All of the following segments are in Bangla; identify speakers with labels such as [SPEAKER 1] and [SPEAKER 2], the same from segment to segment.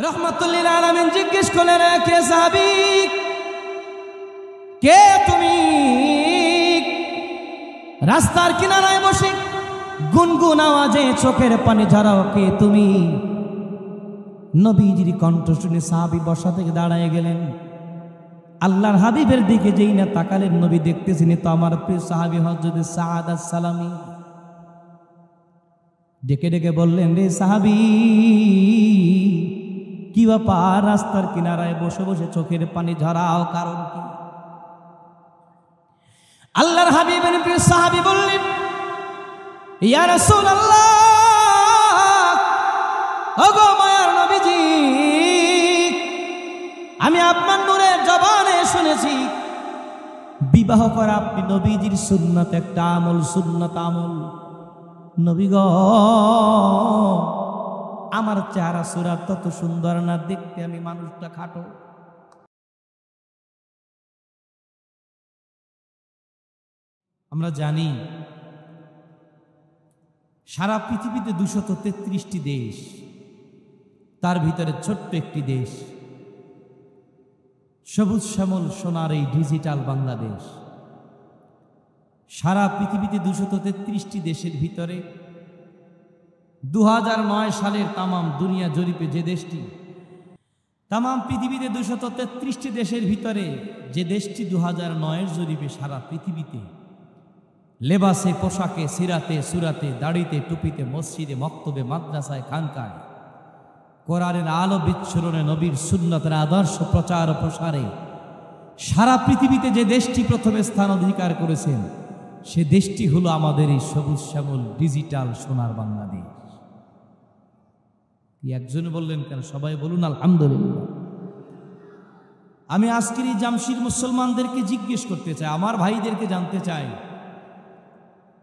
[SPEAKER 1] রহমাতুল্লিল আলামিন জিজ্ঞেস করলেন, কে সাহাবী, কে তুমি? রাস্তার কিনারায় বসে গুনগুন আওয়াজে চোখের পানি ঝরাও, কে তুমি? নবীজির কণ্ঠ শুনে সাহাবী বসা থেকে দাঁড়ায় গেলেন। আল্লাহর হাবিবের দিকে যেই না তাকালেন, নবী দেখতেছেন তো আমার প্রিয় সাহাবী হযরত সাদ আস-সালামী। ডেকে ডেকে বললেন, রে সাহাবী, কি ব্যাপার? রাস্তার কিনারায় বসে বসে চোখের পানি ঝরাও, কারণ কি? আল্লাহর হাবিবের প্রিয় সাহাবী বললেন, ইয়া রাসূলুল্লাহ, ওগো মায়ার নবীজি, আমি আপনার নূরের জবানে শুনেছি বিবাহ করা আপনি নবীজির সুন্নাত, একটা আমল, সুন্নাত আমল। নবী গো, আমার চেহারা সুরাত তত সুন্দর না, দেখতে আমি মানুষটা খাটো। আমরা জানি সারা পৃথিবীতে 233টি দেশ, তার ভিতরে ছোট্ট একটি দেশ, সবুজ শ্যামল সোনার এই ডিজিটাল বাংলাদেশ। সারা পৃথিবীতে 233টি দেশের ভিতরে 2009 সালের তামাম দুনিয়া জরিপে যে দেশটি, তামাম পৃথিবীতে 233টি দেশের ভিতরে যে দেশটি 2009-এর জরিপে সারা পৃথিবীতে লেবাসে, পোশাকে, সিরাতে, সুরাতে, দাড়িতে, টুপিতে, মসজিদে, মক্তবে, মাদ্রাসায়, খানকায় কোরআনের আলো বিচ্ছুরণে, নবীর সুন্নতের আদর্শ প্রচার ও প্রসারে সারা পৃথিবীতে যে দেশটি প্রথমে স্থান অধিকার করেছেন, সে দেশটি হলো আমাদের এই সবুজ শ্যামল ডিজিটাল সোনার বাংলাদেশ। একজন বললেন কেন? সবাই বলুন আলহামদুলিল্লাহ। আমি আজকের এই জামশির মুসলমানদেরকে জিজ্ঞেস করতে চাই, আমার ভাইদেরকে জানতে চাই,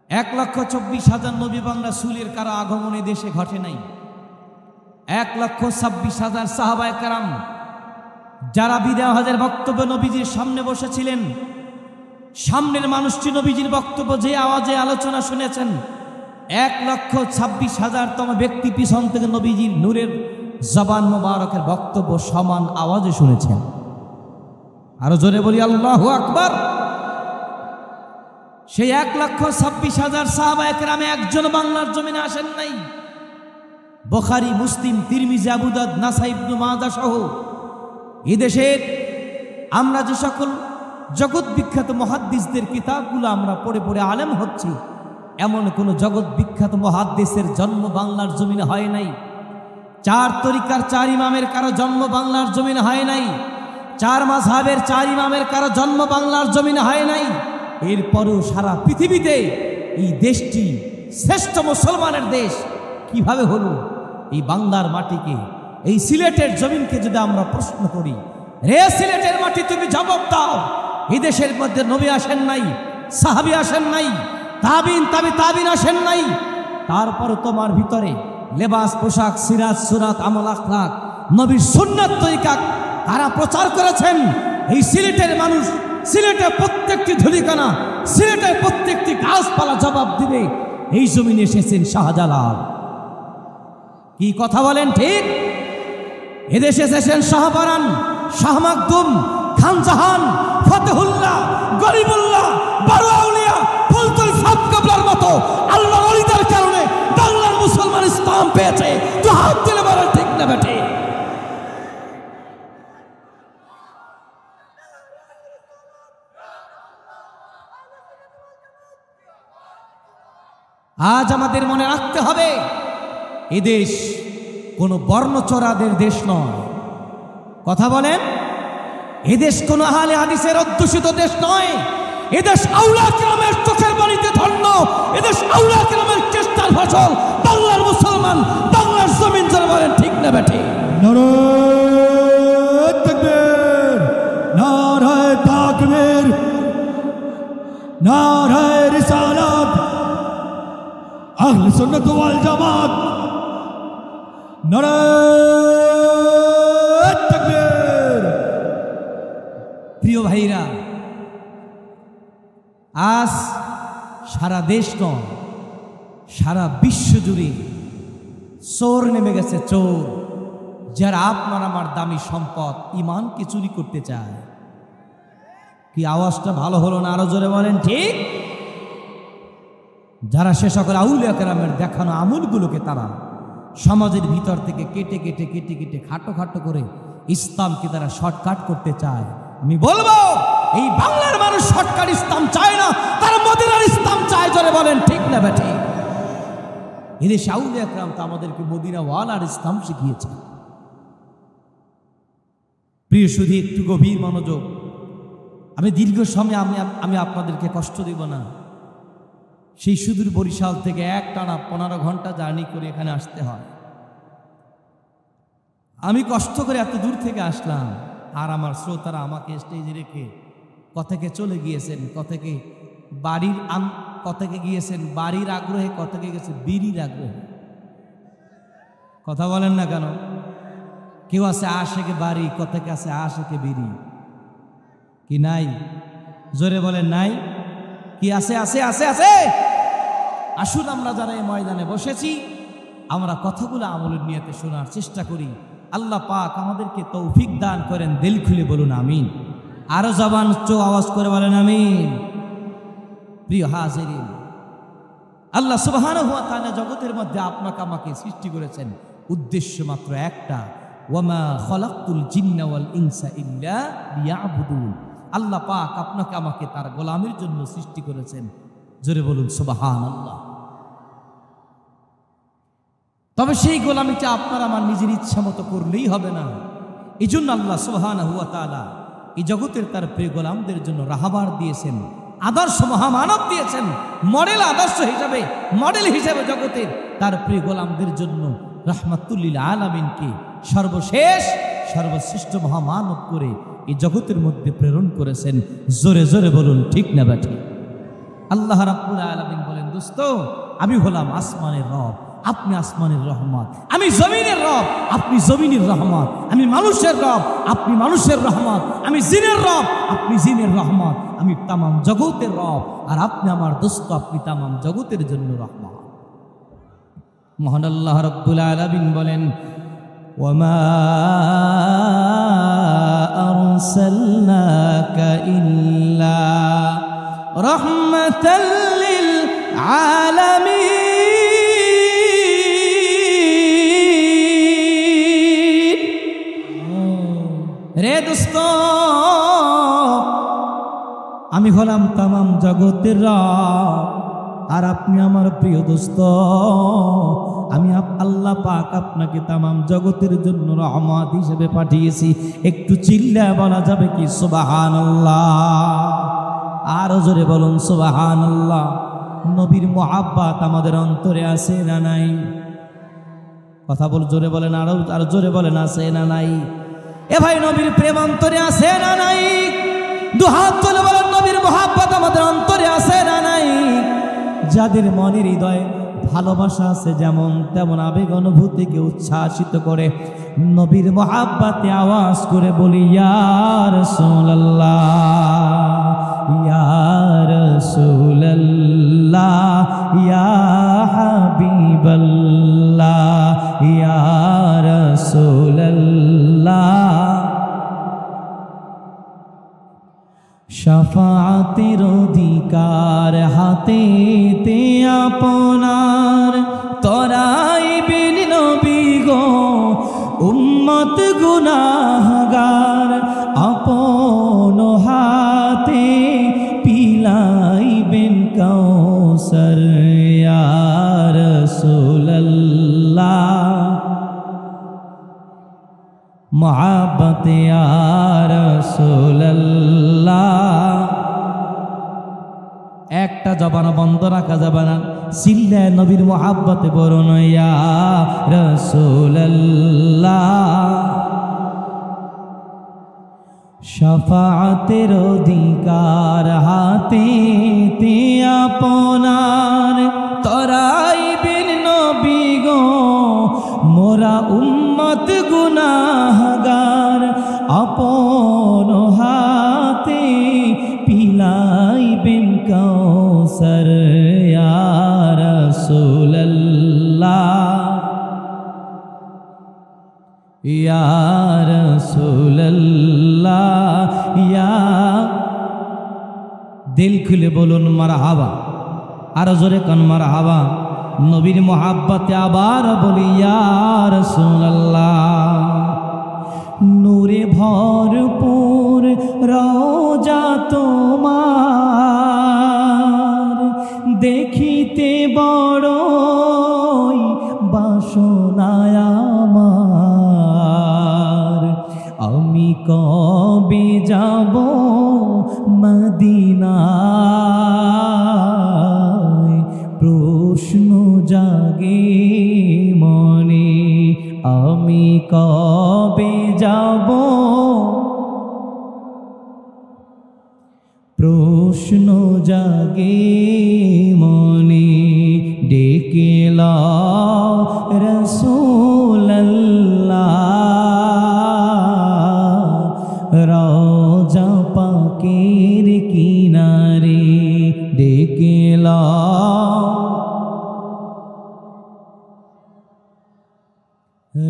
[SPEAKER 1] 1,24,000 নবী বাংলা রাসূলের কারো আগমনে দেশে ঘটে নাই। 1,26,000 সাহাবায়ে কেরাম যারা বিদায় হজের বক্তব্য নবীজির সামনে বসেছিলেন, সামনের মানুষটি নবীজির বক্তব্য যে আওয়াজে আলোচনা শুনেছেন, 1,26,000তম ব্যক্তি পিছন থেকে নবীজির নূরের জবান মোবারকের বক্তব্য সমান আওয়াজে শুনেছেন। আরো জোরে বলি আল্লাহু আকবার। সেই 1,26,000 সাহাবায়ে কেরামে একজন বাংলার জমিনে আসেন নাই। বুখারী, মুসলিম, তিরমিজি, আবু দাউদ, নাসাই, ইবনে মাজাহ সহ এদেশের আমরা যে সকল জগৎ বিখ্যাত মুহাদ্দিসদের কিতাবগুলো আমরা পড়ে পড়ে আলেম হচ্ছি, এমন কোন জগৎ বিখ্যাত মুহাদ্দিসের জন্ম বাংলার জমিনে হয় নাই। 4 তরিকার 4 ইমামের কারো জন্ম বাংলার জমিনে হয় নাই। 4 মাযহাবের 4 ইমামের কারো জন্ম বাংলার জমিনে হয় নাই। এরপরও সারা পৃথিবীতে এই দেশটি শ্রেষ্ঠ মুসলমানের দেশ কিভাবে হলো? এই বাংলার মাটিকে, এই সিলেটের জমিনকে যদি আমরা প্রশ্ন করি, রে সিলেটের মাটি তুমি জবাব দাও, এই দেশের মধ্যে নবী আসেন নাই, সাহাবী আসেন নাই, তাবিন, তাবিন আসেন নাই, তারপর তোমার ভিতরে লেবাস, পোশাক, সিরাত, সুরাত, আমল, আখলাক, নবীর সুন্নাত তরিকা তারা প্রচার করেছেন। এই সিলেটের মানুষ, সিলেটের প্রত্যেকটি ধুলিকানা, সিলেটের প্রত্যেকটি গাছপালা জবাব দিবে। এই জমিনে এসেছেন শাহজালাল। কি কথা বলেন ঠিক? এদেশে এসেছেন শাহবারান, শাহ মাকদুম, খানজাহান, ফতেহুল্লাহ, গরিবুল্লাহ, বারো আউলিয়া, ফুলতুল সাব কাবলার মতো আল্লাহর ওলিদের কারণে বাংলার মুসলমান ইসলাম পেয়েছে। তো হাত তুলে বলেন ঠিক না বেঠে? আজ আমাদের মনে রাখতে হবে, এদেশ কোনো বর্ণচোরাদের দেশ নয়। কথা বলেন, এদেশ কোনো আহলে হাদিসের অধ্যুষিত দেশ নয়। এদেশ আউলিয়া কেরামের চোখের বাড়িতে ধন্য, এদেশ আউলিয়া কেরামের চেষ্টার ফসল। বাংলার মুসলমান, বাংলার জমিন যারা বলেন ঠিক না বেঠে?
[SPEAKER 2] নারায়ে তাকবীর, নারায়ে তাকবীর, নারায়ে রিসালাত, আহলে সুন্নাত ওয়াল জামাত, নারায়ে তাকবীর।
[SPEAKER 1] প্রিয় ভাইরা, আজ সারা দেশ নয়, সারা বিশ্ব জুড়ে চোর নেমে গেছে, চোর। যারা আপনার আমার দামি সম্পদ ইমানকে চুরি করতে চায়। কি আওয়াজটা ভালো হলো না? আরো জোরে বলেন ঠিক। যারা সে সকল আউলিয়া কেরামের দেখানো আমলগুলোকে তারা সমাজের ভিতর থেকে কেটে কেটে কেটে কেটে খাটো খাটো করে ইসলামকে তারা শর্টকাট করতে চায়। আমি বলবো এই বাংলার মানুষ শর্টকাট ইসলাম চায় না, তারা মদিনার ইসলাম চায়। জোরে বলেন ঠিক না বেঠি? এদেশে আউলিয়া কেরাম তো আমাদেরকে মদিনা ওয়ালার ইসলাম শিখিয়েছে। প্রিয় শুধু একটু গভীর মনোযোগ। আমি দীর্ঘ সময় আমি আপনাদেরকে কষ্ট দেব না। সেই সুদূর বরিশাল থেকে একটানা 15 ঘন্টা জার্নি করে এখানে আসতে হয়। আমি কষ্ট করে এত দূর থেকে আসলাম, আর আমার শ্রোতারা আমাকে স্টেজে রেখে কতকে চলে গিয়েছেন, কতকে বাড়ির কতকে গিয়েছেন বাড়ির আগ্রহে, কতকে গেছে বিড়ির আগ্রহে। কথা বলেন না কেন? কেউ আছে আশেকে বাড়ি, কতকে আছে আশেকে বিড়ি। কি নাই? জোরে বলেন নাই? কি আছে? আছে আছে আছে। আসুন আমরা যারা এই ময়দানে বসেছি, আমরা কথাগুলো আমলের নিয়তে শোনার চেষ্টা করি। আল্লাহ পাক আমাদেরকে তৌফিক দান করেন। দিল খুলে বলুন আমিন। আরো জবান আওয়াজ করে বলেন আমিন। প্রিয় হাজিরিন, আল্লাহ সুবহানাহু ওয়া তাআলা জগতের মধ্যে আপনাকে আমাকে সৃষ্টি করেছেন উদ্দেশ্য মাত্র একটা, ওয়ামা খালাকতুল জিন্না ওয়াল ইনসা ইল্লা লিয়াবুদুন। আল্লাহ পাক আপনাকে আমাকে তার গোলামের জন্য সৃষ্টি করেছেন। জোরে বলুন সুবহানাল্লাহ। তবে সেই গোলামিটা আপনার আমার নিজের ইচ্ছা মতো করলেই হবে না। এই জন্য আল্লাহ সুবহানাহু ওয়া তাআলা এই জগতের তার প্রিয় গোলামদের জন্য রাহবার দিয়েছেন, আদর্শ মহামানব দিয়েছেন, মডেল আদর্শ হিসাবে, মডেল হিসাবে জগতের তার প্রিয় গোলামদের জন্য রাহমাতুল লিল আলামিনকে সর্বশেষ সর্বশ্রেষ্ঠ মহামানব করে এই জগতের মধ্যে প্রেরণ করেছেন। জোরে জোরে বলুন ঠিক না বেঠি? আল্লাহ রাব্বুল আলামিন বলেন, দোস্ত আমি হলাম আসমানের রব, আপনি আসমানের রহমত। আমি জমিনের রব, আপনি জমিনের রহমত। আমি মানুষের রব, আপনি মানুষের রহমত। আমি জিনের রব, আপনি জিনের রহমত। আমি তামাম জগতের রব, আর আপনি আমার দোস্ত, আপনি তামাম জগতের জন্য রহমত। মহান আল্লাহ রাব্বুল আলামিন বলেন, ওয়ামা আরসালনাকা ইল্লা রাহমাতাল লিল আলামিন। রে দোস্ত, আমি হলাম তামাম জগতের রব, আর আপনি আমার প্রিয় দোস্ত। আমি আল্লাহ পাক আপনাকে তামাম জগতের জন্য রহমত হিসেবে পাঠিয়েছি। একটু চিল্লায় বলা যাবে কি সুবহানাল্লাহ? আরো জোরে বলুন সুবহানাল্লাহ। নবীর মুহাব্বত আমাদের অন্তরে আছে না নাই? কথা বল, জোরে বলেন, আরো জোরে বলেন, আছে না নাই? এ ভাই, নবীর প্রেম অন্তরে আছে না নাই? দুহাত তুলে বলেন, নবীর মুহাব্বত আমাদের অন্তরে আছে না নাই? যাদের মনের হৃদয়ে ভালোবাসা আছে, যেমন তেমন আবেগ অনুভূতিকে উচ্ছ্বাসিত করে নবীর মুহাব্বতে আওয়াজ করে বলি, ইয়া রাসূলুল্লাহ, ইয়া রাসূলুল্লাহ, ইয়া হাবিবাল্লাহ, ইয়া রাসূলুল্লাহ। শাফাআতের অধিকার হাতেতে আপনার, তরাইবেন নবী গো উম্মত গুনাহগার। আপন হাতে পিলাইবেন কাউসার, ইয়া রাসূলুল্লাহ। মুহাব্বত ইয়া রাসূলুল্লাহ। একটা জবান বন্ধ রাখা যাবে না। চিল্লায় নবীর মুহাব্বতে বলুন, ইয়া রাসূলুল্লাহ। শাফাআতের অধিকার হাতেতে আপনার, তরাইবেন নবী গো মোরা উম্মত গুনাহগার। আপন হাতে পিলাইবেন কাউসার, ইয়া রাসূলুল্লাহ, ইয়া রাসূলুল্লাহ ইয়া দিল খুলে বলুন মারহাবা, আর জোরে কান মারহাবা। নবীর মোহাব্বতে আবার বলি ইয়া রাসূলুল্লাহ। নূরে ভরপুর রওজা তোমার, দেখিতে বড়ই বাসনায় আমার। আমি কবে যাব মদিনায়, প্রশ্ন জাগে মনে। আমি কবে যাব, প্রশ্ন জাগে মনে। ডেকে লাও রাসূলুল্লাহ, রওজা পাকের কিনারে। ডেকে লাও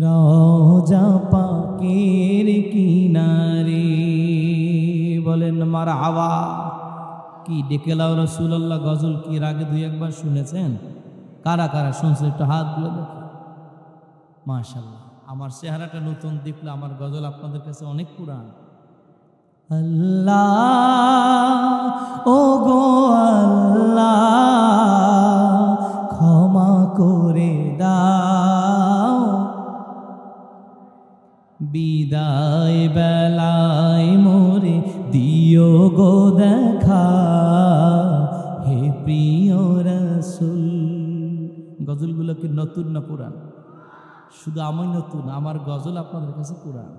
[SPEAKER 1] রওজা পাকের কিনারে। বলেন মারহাবা। কি ডেকে লাও রাসূলুল্লাহ গজল কি এর আগে দুই একবার শুনেছেন? কারা কারা শুনছে একটু হাতগুলো দেখে। মাশাআল্লাহ, আমার চেহারাটা নতুন দেখলে আমার গজল আপনাদের কাছে অনেক পুরান। আল্লাহ ও গো আল্লাহ, ক্ষমা করে দাও, বিদায় বেলায় মোরে দিও গো দেখা, হে প্রিয় রাসূল। গজলগুলো কি নতুন না পুরান? শুধু আমি নতুন, আমার গজল আপনাদের কাছে পুরান।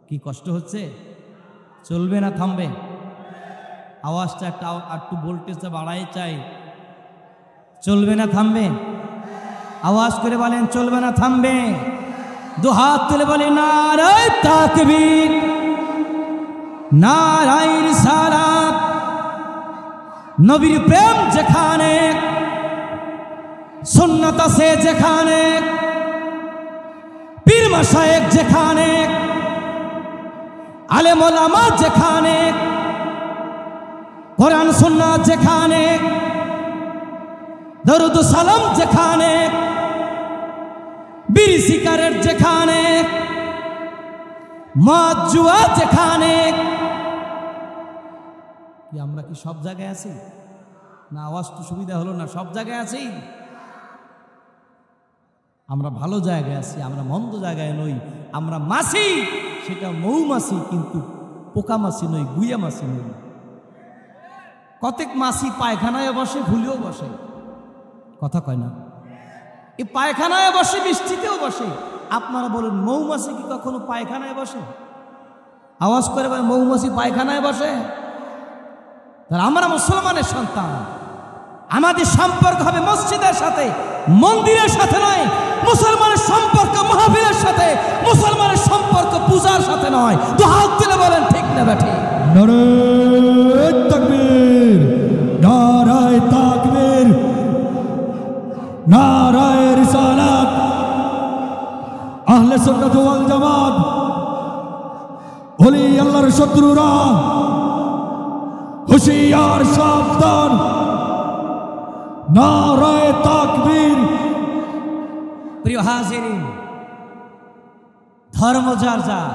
[SPEAKER 1] কি কষ্ট হচ্ছে? চলবে না থামবে? আওয়াজটা একটু ভোল্টেজটা বাড়াই চাই। চলবে না থামবে? আওয়াজ করে বলেন চলবে না থামবে। দু হাত তুলে বলে নারায়ে তাকবীর, নারায়ে রিসালাত। নবীর প্রেম যেখানে, সুন্নাত আছে যেখানে, পীর মাশায়েখ যেখানে, আলেম ওলামা যেখানে, কোরআন সুন্নাত যেখানে, দরুদ সালাম যেখানে, বিড়ি সিগারেট যেখানে, মদ জুয়া যেখানে। কি আমরা কি সব জায়গায় আছি? না আওয়াজ তো সুবিধা হলো না? সব জায়গায় আছি? আমরা ভালো জায়গায় আছি, আমরা মন্দ জায়গায় নই। আমরা মাছি, সেটা মৌমাছি, কিন্তু পোকা মাছি নই, গুইয়া মাছি নই। কতক মাছি পায়খানায় বসে, ভুলেও বসে, কথা কয় না। এই পায়খানায় বসে, বৃষ্টিতেও বসে। আপনারা বলুন মৌমাছি কি কখনো পায়খানায় বসে? আওয়াজ করে বলেন মৌমাছি পায়খানায় বসে? তাহলে আমরা মুসলমানের সন্তান, আমাদের সম্পর্ক হবে মসজিদের সাথে, মন্দিরের সাথে নয়। মুসলমানের সম্পর্ক মাহফিলের সাথে, মুসলমানের সম্পর্ক পূজার সাথে নয়। দু হাত তুলে বলেন ঠিক না বেঠি?
[SPEAKER 2] নারায়ে তাকবীর, নারায়ে তাকবীর, নারায়ে রিসালাত। আহলে সুন্নাত ওয়াল জামাত, ওলি আল্লাহর শত্রুরা হুঁশিয়ার, সাবধান। নারায়ে তাকবীর।
[SPEAKER 1] প্রিয় হাজিরিন, ধর্ম যার যার,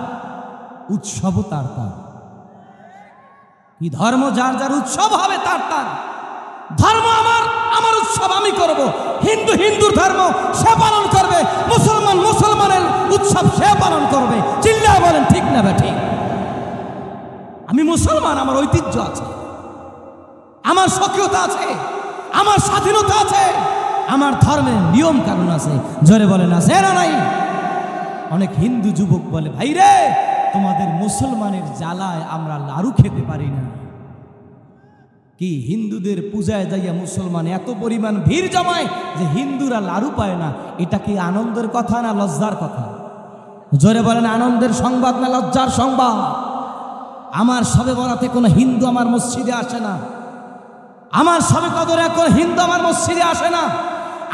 [SPEAKER 1] উৎসব তার তার। কি ধর্ম যার যার, উৎসব হবে তার তার। ধর্ম আমার, আমার উৎসব আমি করব। হিন্দু হিন্দুর ধর্ম সে পালন করবে, মুসলমান মুসলমানের উৎসব সে পালন করবে। চিল্লায় বলেন ঠিক না বেঠিক? আমি মুসলমান, আমার ঐতিহ্য আছে, আমার স্বকীয়তা আছে, আমার স্বাধীনতা আছে, আমার ধর্মের নিয়ম কানুন আছে। জোরে বলেন আছে না নাই? অনেক হিন্দু যুবক বলে ভাই রে, তোমাদের মুসলমানের জ্বালায় আমরা লাড়ু খেতে পারি না। কি হিন্দুদের পূজায় যাইয়া মুসলমান এত পরিমাণ ভিড় জমায় যে হিন্দুরা লাড়ু পায় না। এটা কি আনন্দের কথা না লজ্জার কথা? জোরে বলেন আনন্দের সংবাদ না লজ্জার সংবাদ? আমার শবে বরাতে কোনো হিন্দু আমার মসজিদে আসে না, আমার শবে কদরে কোনো হিন্দু আমার মসজিদে আসে না।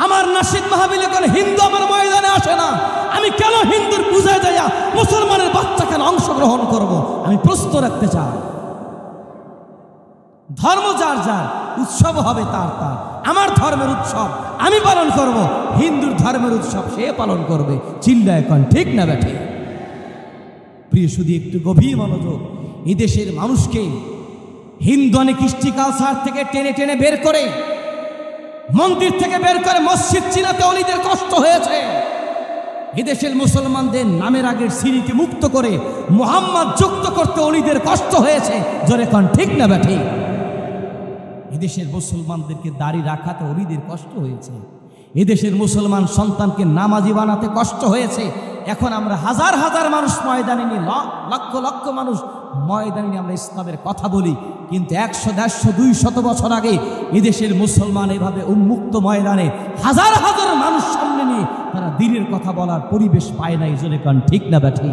[SPEAKER 1] আমার নাসিদ মাহফিল এখন হিন্দু আমার ময়দানে আসে না, আমি কেন হিন্দুর পূজায় যাইয়া মুসলমানের বাচ্চা কেন অংশগ্রহণ করব? আমি প্রশ্ন রাখতে চাই। ধর্ম যার যার, উৎসব হবে তার তার। আমার ধর্মের উৎসব আমি পালন করব, হিন্দুর ধর্মের উৎসব সে পালন করবে। চিল্লা এখন ঠিক না ব্যাঠে? প্রিয় শুধু একটু গভীর মনোযোগ। এই দেশের মানুষকে হিন্দু অনেক কৃষ্টি কালচার থেকে টেনে টেনে বের করে, মন্দির থেকে বের করে মসজিদ চিনাতে অলিদের কষ্ট হয়েছে। এদেশের মুসলমানদের নামের আগের সিঁড়িকে মুক্ত করে মুহাম্মদ যুক্ত করতে অলিদের কষ্ট হয়েছে। জোরে কন ঠিক না ব্যাঠে? এদেশের মুসলমানদেরকে দাড়ি রাখাতে অলিদের কষ্ট হয়েছে। এদেশের মুসলমান সন্তানকে নামাজি বানাতে কষ্ট হয়েছে। এখন আমরা হাজার হাজার মানুষ ময়দানে নিয়ে, লক্ষ লক্ষ মানুষ ময়দানে নিয়ে আমরা ইসলামের কথা বলি, কিন্তু 100, 150, 200 বছর আগে এদেশের মুসলমান এভাবে উন্মুক্ত ময়দানে হাজার হাজার মানুষ সামনে নিয়ে তারা দ্বীনের কথা বলার পরিবেশ পায় নাই। জোরে কান ঠিক না ব্যাঠি?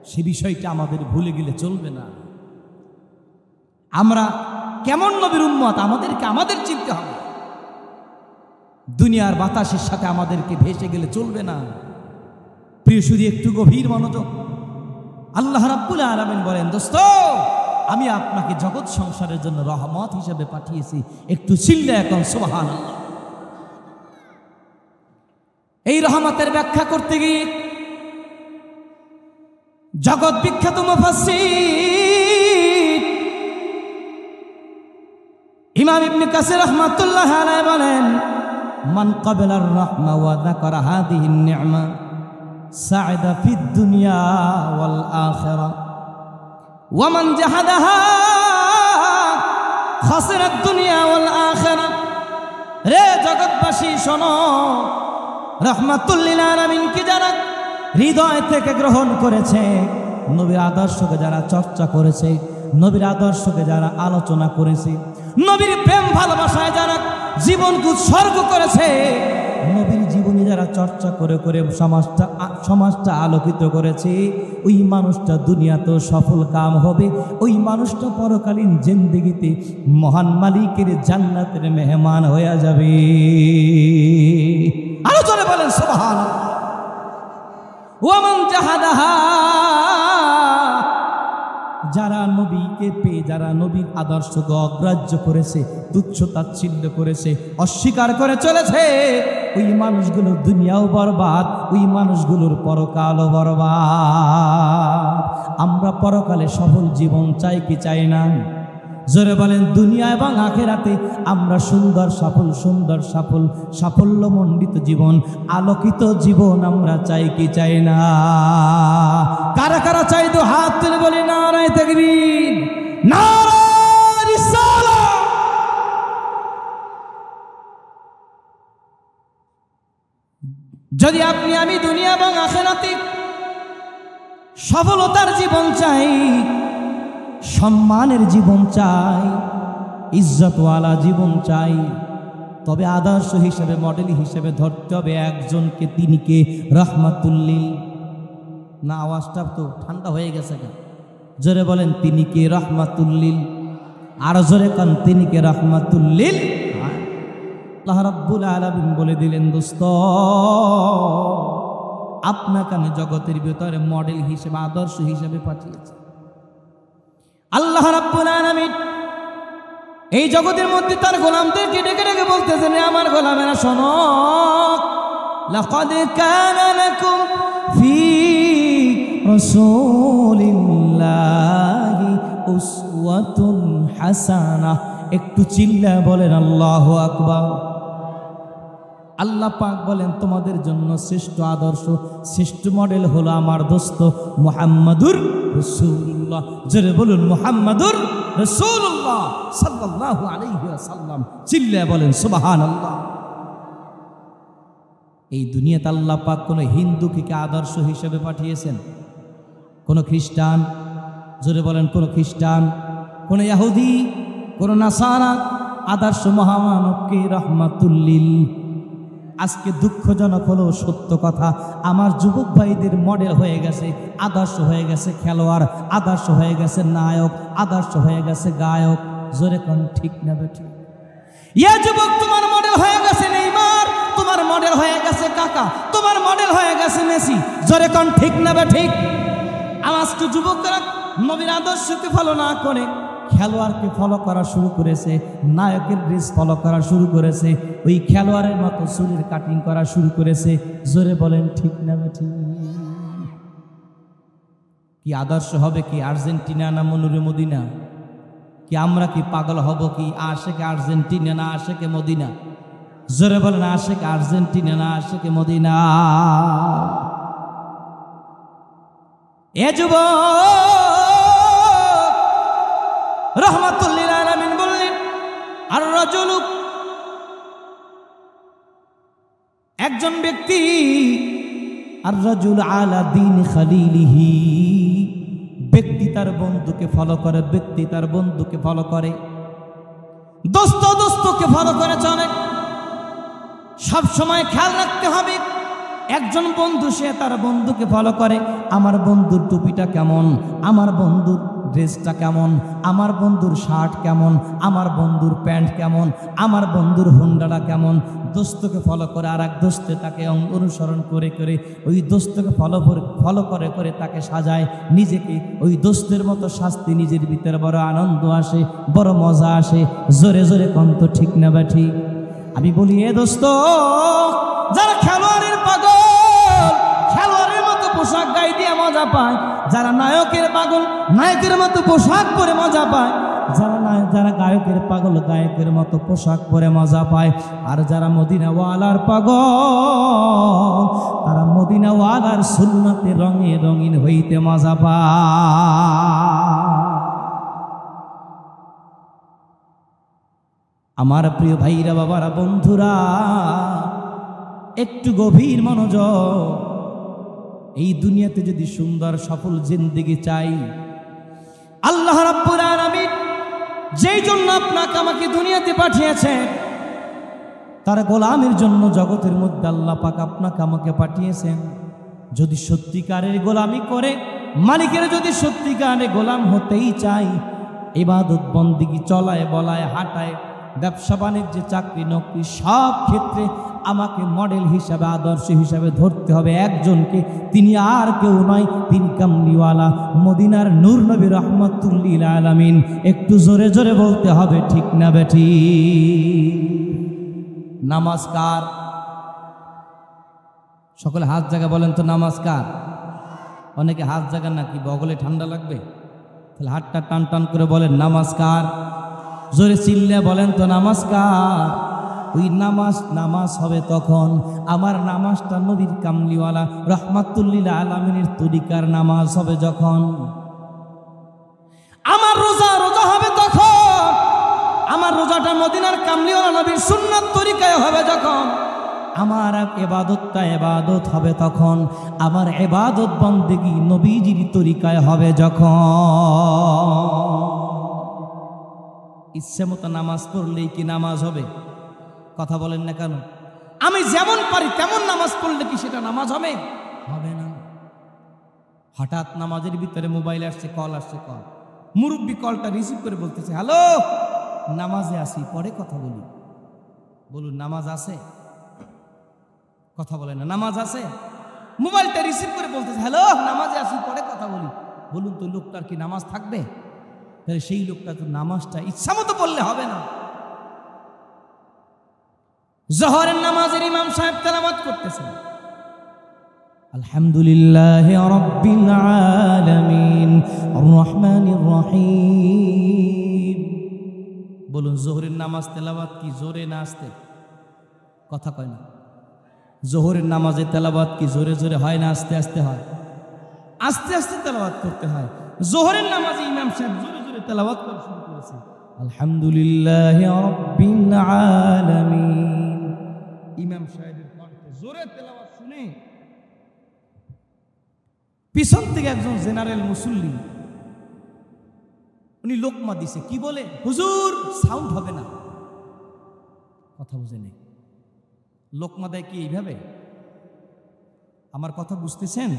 [SPEAKER 1] সে বিষয়টা আমাদের ভুলে গেলে চলবে না। আমরা কেমন নবীর উম্মত আমাদের চিনতে হবে। দুনিয়ার বাতাসের সাথে আমাদেরকে ভেসে গেলে চলবে না। প্রিয় শুধু একটু গভীর মনোযোগ। আল্লাহ রাব্বুল আলামিন বলেন, দোস্ত আমি আপনাকে জগৎ সংসারের জন্য রহমত হিসেবে পাঠিয়েছি। একটু চিল্লা এখন সুবহানাল্লাহ। এই রহমতের ব্যাখ্যা করতে গিয়ে জগৎ বিখ্যাত মুফাসসির ইমাম ইবনে কাসির রাহমাতুল্লাহ আলাইহি বলেন, মান ক্বাবালার রাহমা ওয়া যাকারা হাযিহিন নি'মা সা'আদা ফিদ দুনিয়া ওয়াল আখিরা ওয়া মান জাহাদাহা খাসিরাদ দুনিয়া ওয়াল আখিরা। রে জগৎবাসী শোনো, রাহমাতুল লিল আলামিন কি যারা হৃদয় থেকে গ্রহণ করেছে, নবীর আদর্শকে যারা চর্চা করেছে, নবীর আদর্শকে যারা আলোচনা করেছে, নবীর প্রেম ভালোবাসায় যারা জীবনকে উৎসর্গ করেছে, নবীর জীবনী যারা চর্চা করে করে সমাজটা আলোকিত করেছে, ওই মানুষটা দুনিয়াতেও সফল কাম হবে। ওই মানুষটা পরকালীন জিন্দেগিতে মহান মালিকের জান্নাতের মেহমান হয়ে যাবে। আরো জোরে বলেন সুবহানাল্লাহ। ওয়া মান জাহাদাহা, যারা নবীকে পেয়ে, যারা নবীর আদর্শকে অগ্রাহ্য করেছে, তুচ্ছ তাচ্ছিল্য করেছে, অস্বীকার করে চলেছে, ওই মানুষগুলো দুনিয়াও বরবাদ, ওই মানুষগুলোর পরকালও বরবাদ। আমরা পরকালে সফল জীবন চাই কি চাই না? জোরে বলেন। দুনিয়া এবং আখিরাতে আমরা সুন্দর সফল সাফল্যমণ্ডিত জীবন, আলোকিত জীবন আমরা চাই কি চাই না? কারা কারা চাই তো হাত তুলে বলি নারায়ে তাকবীর, নারায়ে রিসালাত। যদি আপনি আমি দুনিয়া এবং আখিরাতে সফলতার জীবন চাই, সম্মানের জীবন চাই, ইজ্জতওয়ালা জীবন চাই, তবে আদর্শ হিসেবে, মডেল হিসেবে ধরতে হবে একজনকে। তিনি কে? রাহমাতুল লিল। না, আওয়াজটা তো ঠান্ডা হয়ে গেছে কেন? জোরে বলেন, তিনি কে? রাহমাতুল লিল। আর জোরে কান, তিনি কে? রাহমাতুল লিল। আল্লাহ রাব্বুল আলামিন বলে দিলেন, দোস্ত আপনাকে আমি জগতের ভিতরে মডেল হিসেবে, আদর্শ হিসেবে পাঠিয়েছি। আল্লাহ রাব্বুল আলামিন এই জগতের মধ্যে তার গোলামদেরকে ডেকে ডেকে বলতেছেন, আমার গোলামেরা শোনো, লাকাদ কানা লাকুম ফি রাসূলিল্লাহি উসওয়াতুন হাসানাহ। একটু চিল্লা বলেন আল্লাহু আকবার। আল্লাহ পাক বলেন, তোমাদের জন্য শ্রেষ্ঠ আদর্শ, শ্রেষ্ঠ মডেল হলো আমার দোস্ত মুহাম্মাদুর রাসূলুল্লাহ। জোরে বলুন, মুহাম্মাদুর রাসূলুল্লাহ সাল্লাল্লাহু আলাইহি ওয়াসাল্লাম। চিল্লা বলেন সুবহানাল্লাহ। এই দুনিয়াতে আল্লাহ পাক কোন হিন্দুকে কি আদর্শ হিসেবে পাঠিয়েছেন? কোন খ্রিস্টান? জোরে বলেন, কোন খ্রিস্টান, কোন ইহুদি, কোন নাসারা আদর্শ মহামানবকে রাহমাতুল লিল। আজকে দুঃখজনক হলো সত্য কথা, আমার যুবক ভাইদের মডেল হয়ে গেছে, আদর্শ হয়ে গেছে খেলোয়াড়, আদর্শ হয়ে গেছে নায়ক, আদর্শ হয়ে গেছে গায়ক। জোরে কোন ঠিক না বেঠিক? ইয়া যুবক, তোমার মডেল হয়ে গেছে নেইমার, তোমার মডেল হয়ে গেছে কাকা, তোমার মডেল হয়ে গেছে মেসি। জোরে কোন ঠিক না বে ঠিক? আজকে যুবকরা নবীর আদর্শকে ফলো না করে খেলোয়াড়কে ফলো করা শুরু করেছে, নায়কের ড্রেস ফলো করা শুরু করেছে, ওই খেলোয়াড়ের মতো চুলের কাটিং করা শুরু করেছে। জোরে বলেন ঠিক না বে ঠিক? কি আদর্শ হবে কি আর্জেন্টিনা না মনুরে মদিনা? কি আমরা কি পাগল হব কি আশেকে আর্জেন্টিনা না আশেকে মদিনা? জোরে বলেন আশেকে আর্জেন্টিনা না আশেকে মদিনা? এ যুবক, রাহমাতুল্লিল আলামিন বললেন, আর রাজুলু, একজন ব্যক্তি, আর রাজুল আলা দীন খালিলিহি, ব্যক্তি তার বন্ধুকে ফলো করে, ব্যক্তি তার বন্ধুকে ফলো করে, দোস্ত দোস্তকে ফলো করে চলে। সব সময় খেয়াল রাখতে হবে, একজন বন্ধু সে তার বন্ধুকে ফলো করে, আমার বন্ধুর টুপিটা কেমন, আমার বন্ধুর ড্রেসটা কেমন, আমার বন্ধুর শার্ট কেমন, আমার বন্ধুর প্যান্ট কেমন, আমার বন্ধুর হুন্ডাটা কেমন। দোস্তকে ফলো করে আর এক দোস্তে তাকে অনুসরণ করে করে ওই দোস্তকে ফলো করে করে তাকে সাজায় নিজেকে। ওই দোস্তের মতো শাস্তি নিজের ভিতরে বড় আনন্দ আসে, বড় মজা আসে। জোরে জোরে কন্ত ঠিক না বা ঠিক? আমি বলি এ দোস্ত, যারা খেলোয়াড়ের পাগল, খেলোয়াড়ের মতো পোশাক গায়ে দিয়ে মজা পায়, যারা নায়কের পাগল, নায়কের মতো পোশাক পরে মজা পায়, যারা গায়কের পাগল, গায়কের মতো পোশাক পরে মজা পায়, আর যারা মদিনাওয়ালার পাগল, তারা মদিনাওয়ালার সুন্নতে রঙে রঙিন হইতে মজা পায়। আমার প্রিয় ভাইরা, বাবারা, বন্ধুরা, একটু গভীর মনোযোগ। এই দুনিয়াতে যদি সুন্দর সফল জিন্দেগি চাই, আল্লাহ রাব্বুল আলামিন যেই জন্য আপনাকে আমাকে দুনিয়াতে পাঠিয়েছেন, তার গোলামের জন্য জগতের মধ্যে আল্লাহ পাক আপনাকে আমাকে পাঠিয়েছেন। যদি সত্যিকারের গোলামি করে, মালিকের যদি সত্যিকারের গোলাম হতেই চাই, ইবাদত বন্দেগী চলায় বলায় হাঁটায়, ব্যবসা বাণিজ্যে, চাকরি নকরি, সব ক্ষেত্রে আমাকে মডেল হিসাবে, আদর্শ হিসাবে ধরতে হবে একজনকে। তিনি আর কেউ নয়, তিনি কামলিওয়ালা মদিনার নূর নবী রাহমাতুল্লিল আলামিন। একটু জোরে জোরে বলতে হবে ঠিক না বেঠি? নমস্কার, সকলে হাত জায়গা বলেন তো নমস্কার। অনেকে হাত জায়গা নাকি বগলে ঠান্ডা লাগবে, তাহলে হাতটা টান টান করে বলেন নমস্কার। জোরে চিল্লে বলেন তো নমস্কার। ওই নামাজ হবে তখন, আমার নামাজটা নবীর কামলিওয়ালা রাহমাতুল্লিল আলামিনের তরিকার নামাজ হবে যখন। আমার রোজা হবে তখন, আমার রোজাটা মদিনার কামলিওয়ালা নবীর সুন্নাত তরিকায় হবে যখন। আমার ইবাদতটা ইবাদত হবে তখন, আমার ইবাদত বন্দেগী নবীজির তরিকায় হবে যখন। ইচ্ছে মতো নামাজ পড়লেই কি নামাজ হবে? কথা বলেন না কেন? আমি যেমন পারি তেমন নামাজ পড়লে কি সেটা নামাজ হবে? হবে না। হঠাৎ নামাজের ভিতরে মোবাইল আসছে, কল আসছে, কল, মুরব্বী কলটা রিসিভ করে বলতেছে, হ্যালো, নামাজে আসি, পরে কথা বলি। বলুন নামাজ আছে? কথা বলেন না, নামাজ আছে? মোবাইলটা রিসিভ করে বলতেছে, হ্যালো, নামাজে আসি, পরে কথা বলি। বলুন তো লোকটার কি নামাজ থাকবে? তাহলে সেই লোকটা তো নামাজটা ইচ্ছা মতো পড়লে হবে না। জোহরের নামাজের ইমাম সাহেব তেলাওয়াত করতেছেন, আলহামদুলিল্লাহি রাব্বিল আলামিন আর রহমানির রহিম। বলুন জোহরের নামাজ তেলাওয়াত কি জোরে না আস্তে? কথা কয় না। জোহরের নামাজে তেলাওয়াত কি জোরে জোরে হয় না আস্তে আস্তে হয়? আস্তে আস্তে তেলাওয়াত করতে হয়। জোহরের নামাজে ইমাম সাহেব জোরে জোরে তেলাওয়াত করা শুরু করেছে, আলহামদুলিল্লাহি রাব্বিল আলামিন। ইমাম সাহেবের কণ্ঠে জোরে তেলাওয়াত শুনে পিছন থেকে একজন জেনারেল মুসল্লি, উনি লোকমা দিছে, কি বলে, হুজুর সাউন্ড হবে না। কথা বুঝে নেই, লোকমা দেয় কি এইভাবে? আমার কথা বুঝতেছেন?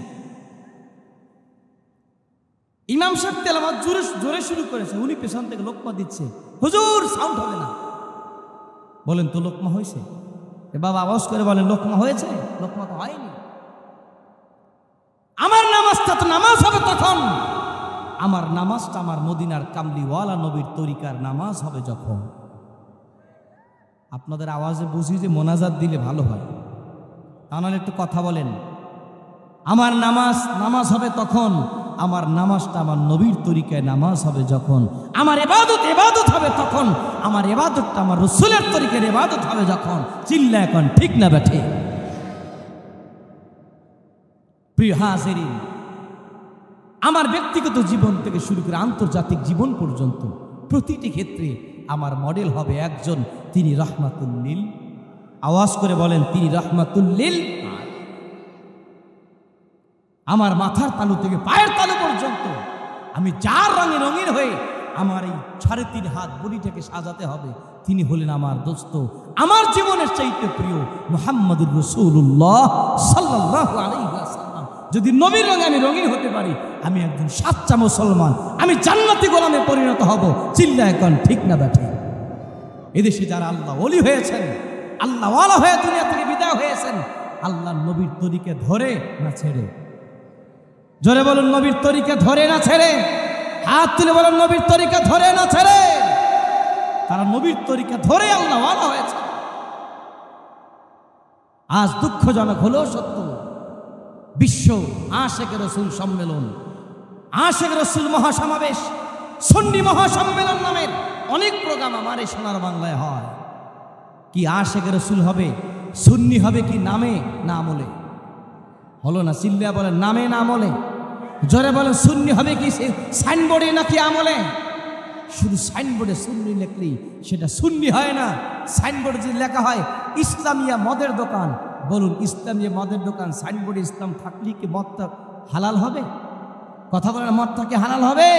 [SPEAKER 1] ইমাম সাহেব তেলাওয়াত জোরে জোরে শুরু করেছে, উনি পেছন থেকে লোকমা দিচ্ছে, হুজুর সাউন্ড হবে না। বলেন তো লোকমা হয়েছে? এ বাবা আওয়াজ করে বলেন লোকমা হয়েছে? লোকমা তো হয়নি। আমার নামাজটা তো নামাজ হবে তখন, আমার নামাজটা আমার মদিনার কামলিওয়ালা নবীর তরিকার নামাজ হবে যখন। আপনাদের আওয়াজে বুঝি যে মোনাজাত দিলে ভালো হয়, তা নাহলে একটু কথা বলেন। আমার নামাজ হবে তখন, আমার নামাজটা আমার নবীর তরিকায় নামাজ হবে যখন। আমার ইবাদত হবে তখন, আমার ইবাদতটা আমার রাসূলের তরিকার ইবাদত হবে যখন। চিল্লা এখন ঠিক না বেঠে? প্রিয় হাজিরিন, আমার ব্যক্তিগত জীবন থেকে শুরু করে আন্তর্জাতিক জীবন পর্যন্ত প্রতিটি ক্ষেত্রে আমার মডেল হবে একজন, তিনি রাহমাতুল লিল। আওয়াজ করে বলেন তিনি রাহমাতুল লিল। আমার মাথার তালু থেকে পায়ের তালু পর্যন্ত আমি যার রঙে রঙিন হয়ে আমার এই 3.5 হাত বডিটাকে সাজাতে হবে, তিনি হলেন আমার দোস্ত, আমার জীবনের চাইতে প্রিয় মুহাম্মদুর রাসূলুল্লাহ সাল্লাল্লাহু আলাইহি ওয়াসাল্লাম। যদি নবীর রঙে আমি রঙিন হতে পারি, আমি একজন সাচ্চা মুসলমান, আমি জান্নাতি গোলামে পরিণত হব। চিল্লা এখন ঠিক না ব্যাঠে? এদেশে যারা আল্লাহ ওলি হয়েছেন, আল্লাহওয়ালা হয়ে দুনিয়া থেকে বিদায় হয়েছেন, আল্লাহ নবীর তরিকে ধরে না ছেড়ে? জোরে বলুন নবীর তরিকা ধরে না ছেড়ে? হাত তুলে বলুন নবীর তরিকা ধরে না ছেড়ে? তারা নবীর তরিকা ধরে আল্লাহওয়ালা হয়েছে। আজ দুঃখজনক হলেও সত্য, বিশ্ব আশেকে রসুল সম্মেলন, আশেকে রসুল মহাসমাবেশ, সুন্নি মহাসম্মেলন নামের অনেক প্রোগ্রাম আমার এই সোনার বাংলায় হয়। কি আশেকে রসুল হবে, সুন্নি হবে কি নামে না আমলে? হলো না? চিল্লা বলেন নামে না আমলে? জোরে বলেন সুন্নি হবে কি সাইনবোর্ডে নাকি আমলে? শুধু সাইনবোর্ডে সুন্নি লেখলেই সেটা সুন্নি হয় না। সাইনবোর্ডে যদি লেখা হয় ইসলামিয়া মদের দোকান, বলুন ইসলামিয়া মদের দোকান, সাইনবোর্ডে ইসলাম থাকলে কি মদটা হালাল হবে? কথা বলেন, মদটা কি হালাল হবে?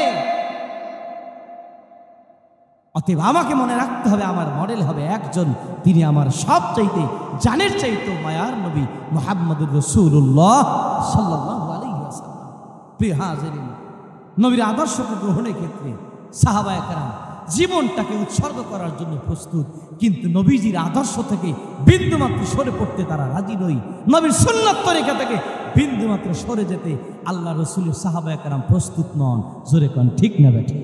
[SPEAKER 1] অতএব আমাকে মনে রাখতে হবে, আমার মডেল হবে একজন, তিনি আমার সবচাইতে জানের চাইতে মায়ার নবী মুহাম্মদুর রাসূলুল্লাহ সাল্লাল্লাহু আলাইহি ওয়াসাল্লাম। প্রিয় হাজিরিন, নবীর আদর্শকে গ্রহণের ক্ষেত্রে সাহাবায়ে কেরাম জীবনটাকে উৎসর্গ করার জন্য প্রস্তুত, কিন্তু নবীজির আদর্শ থেকে বিন্দুমাত্র সরে পড়তে তারা রাজি নয়। নবীর সুন্নাত তরিকা থেকে বিন্দুমাত্র সরে যেতে আল্লাহ রসুলের সাহাবায়ে কেরাম প্রস্তুত নন। জোরে কোন ঠিক না বেঠে?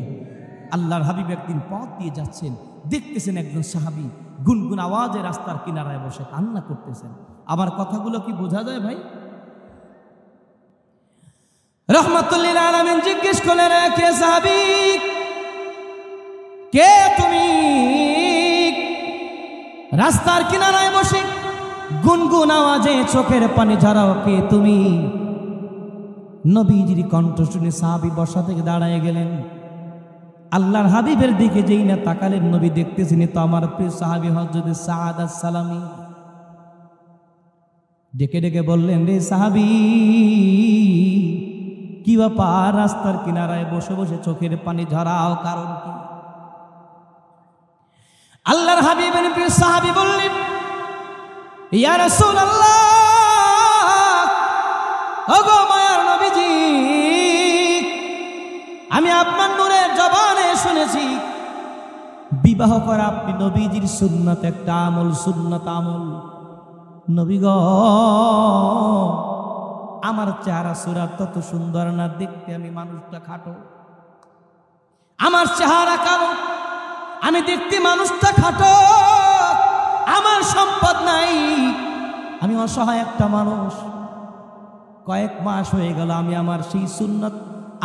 [SPEAKER 1] আল্লাহর হাবিব একদিন পথ দিয়ে যাচ্ছেন, দেখতেছেন একজন সাহাবী গুনগুন আওয়াজে রাস্তার কিনারায় বসে কান্না করতেছেন। আমার কথাগুলো কি বোঝা যায় ভাই? রাহমাতুল লিল আলামিন জিজ্ঞেস করলেন, কে সাহাবী, কে তুমি রাস্তার কিনারায় বসে গুনগুন আওয়াজে চোখের পানি ঝরাও, কে তুমি? নবীজির কণ্ঠ শুনে সাহাবী বসা থেকে দাঁড়ায় গেলেন। আল্লাহর হাবিবের দিকে যেই না তাকালেন, নবী দেখতেছেন তো আমার প্রিয় সাহাবী হযরত সাদ আস-সালামী। ডেকে ডেকে বললেন, রে সাহাবী, কি ব্যাপার রাস্তার কিনারায় বসে বসে চোখের পানি ঝরাও, কারণ কি? আল্লাহর হাবিবের প্রিয় সাহাবী বললেন, ইয়া রাসূলুল্লাহ, ওগো মায়ার নবীজি, আমি আপনার নূরের জবানে শুনেছি বিবাহ করা আপনি নবীজির সুন্নাত, একটা আমল, সুন্নাত আমল। নবী গো, আমার চেহারা সুরাত তত সুন্দর না, দেখতে আমি মানুষটা খাটো। আমার চেহারা কালো, আমি দেখতে মানুষটা খাটো। আমার সম্পদ নাই, আমি অসহায় একটা মানুষ। কয়েক মাস হয়ে গেল আমি আমার সেই সুন্নাত,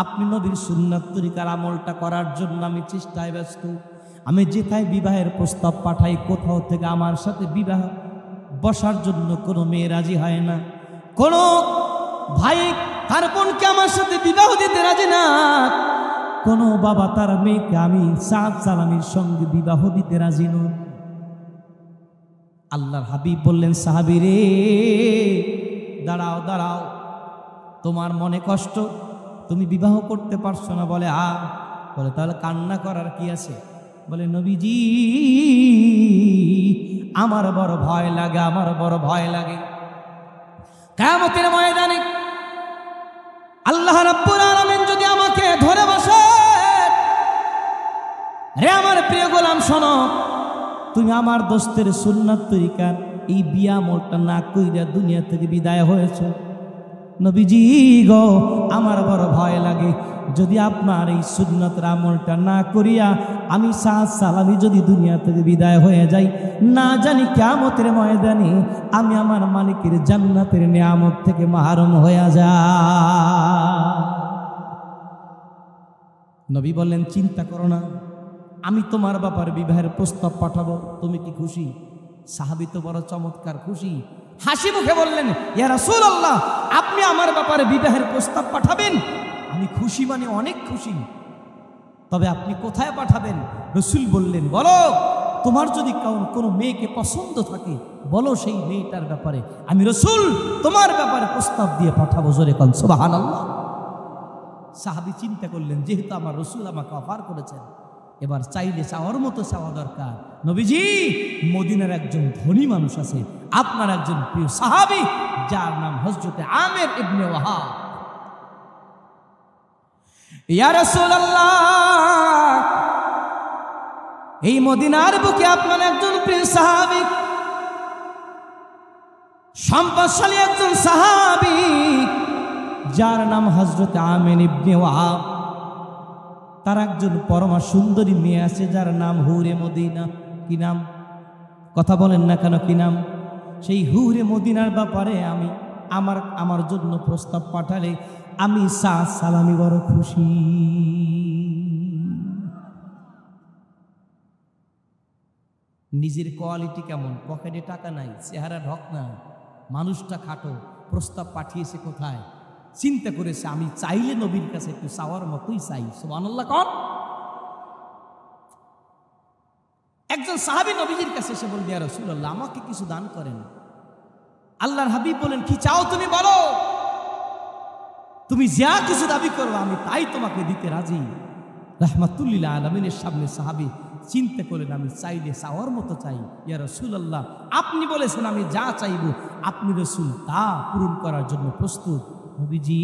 [SPEAKER 1] আপনি নবীর সুন্নাত তরিকার আমলটা করার জন্য আমি চেষ্টায় ব্যস্ত। আমি যেথায় বিবাহের প্রস্তাব পাঠাই, কোথাও থেকে আমার সাথে বিবাহ বসার জন্য কোনো মেয়ে রাজি হয় না। কোনো ভাই তার বোনকে আমার সাথে বিবাহ দিতে রাজি না। কোনো বাবা তার মেয়েকে আমি সাদ সালামীর সঙ্গে বিবাহ দিতে রাজি নন। আল্লাহর হাবিব বললেন, সাহাবী রে, দাঁড়াও দাঁড়াও, তোমার মনে কষ্ট, তুমি বিবাহ করতে পারছো না। বলে বলে তাহলে কান্না করার কি আছে? বলে নবীজি, আমার বড় ভয় লাগে, আমার বড় ভয় লাগে। কিয়ামতের ময়দানে আল্লাহ রাব্বুল আলামিন যদি আমাকে ধরে বসে, রে আমার প্রিয় গোলাম শোনো, তুমি আমার দোস্তের সুন্নাত তরিকার এই বিয়া আমলটা না কইরা দুনিয়া থেকে বিদায় হয়েছ। নবীজি গো, আমার বড় ভয় লাগে যদি আপনার এই সুন্নতের আমলটা না করিয়া আমি সাদ সালামি যদি দুনিয়া থেকে বিদায় হয়ে যাই, না জানি কিয়ামতের ময়দানে আমি আমার মালিকের জান্নাতের নিয়ামত থেকে মাহরুম হয়ে যা। নবী বললেন, চিন্তা করো না, আমি তোমার ব্যাপারে বিবাহের প্রস্তাব পাঠাবো, তুমি কি খুশি? সাহাবী তো বড় চমৎকার খুশি, হাসি মুখে বললেন, ইয়া রাসূলুল্লাহ, আপনি আমার ব্যাপারে বিবাহের প্রস্তাব পাঠাবেন? আমি খুশি মানে অনেক খুশি, তবে আপনি কোথায় পাঠাবেন? রাসূল বললেন, বলো, তোমার যদি কোনো মেয়েকে পছন্দ থাকে বলো, সেই মেয়েটার ব্যাপারে আমি রাসূল তোমার ব্যাপারে প্রস্তাব দিয়ে পাঠাবো। জোরে কোন সুবহানাল্লাহ। সাহাবী চিন্তা করলেন, যেহেতু আমার রাসূল আমাকে অফার করেছেন, এবার চাইলে চাওয়ার মতো চাওয়া দরকার। নবীজি, মদিনার একজন ধনী মানুষ আছে, আপনার একজন প্রিয় সাহাবী, যার নাম হযরত আমির ইবনে ওয়াহাব। ইয়া রাসূলুল্লাহ, এই মদিনার বুকে আপনার একজন প্রিয় সাহাবী, সম্পদশালী একজন সাহাবী, যার নাম হযরত আমির ইবনে ওয়াহাব। তার একজন পরমা সুন্দরী মেয়ে আছে, যার নাম হুরে মদিনা। কি নাম? কথা বলেন না কেন, কি নাম? সেই হুরে মদিনার ব্যাপারে আমি আমার জন্য প্রস্তাব পাঠালে আমি সাদ সালামি বড় খুশি। নিজের কোয়ালিটি কেমন? পকেটে টাকা নাই, চেহারা ঢক না, মানুষটা খাটো, প্রস্তাব পাঠিয়েছে কোথায়? চিন্তা করেছে, আমি চাইলে নবীর কাছে একটু চাওয়ার মতোই চাই। সুবহানাল্লাহ কর। একজন সাহাবী নবীজির কাছে এসে বলল, ইয়া রাসূলুল্লাহ, আমাকে কিছু দান করেন। আল্লাহর হাবিব বলেন, কি চাও তুমি বলো, তুমি যা কিছু দাবি করবে আমি তাই তোমাকে দিতে রাজি। রাহমাতুল লিল আলামিনের সামনে সাহাবী চিন্তা করলেন, আমি চাইলে চাওয়ার মতো চাই। ইয়া রাসূলুল্লাহ, আপনি বলেছেন আমি যা চাইব আপনি রাসূল তা পূরণ করার জন্য প্রস্তুত। নবীজি,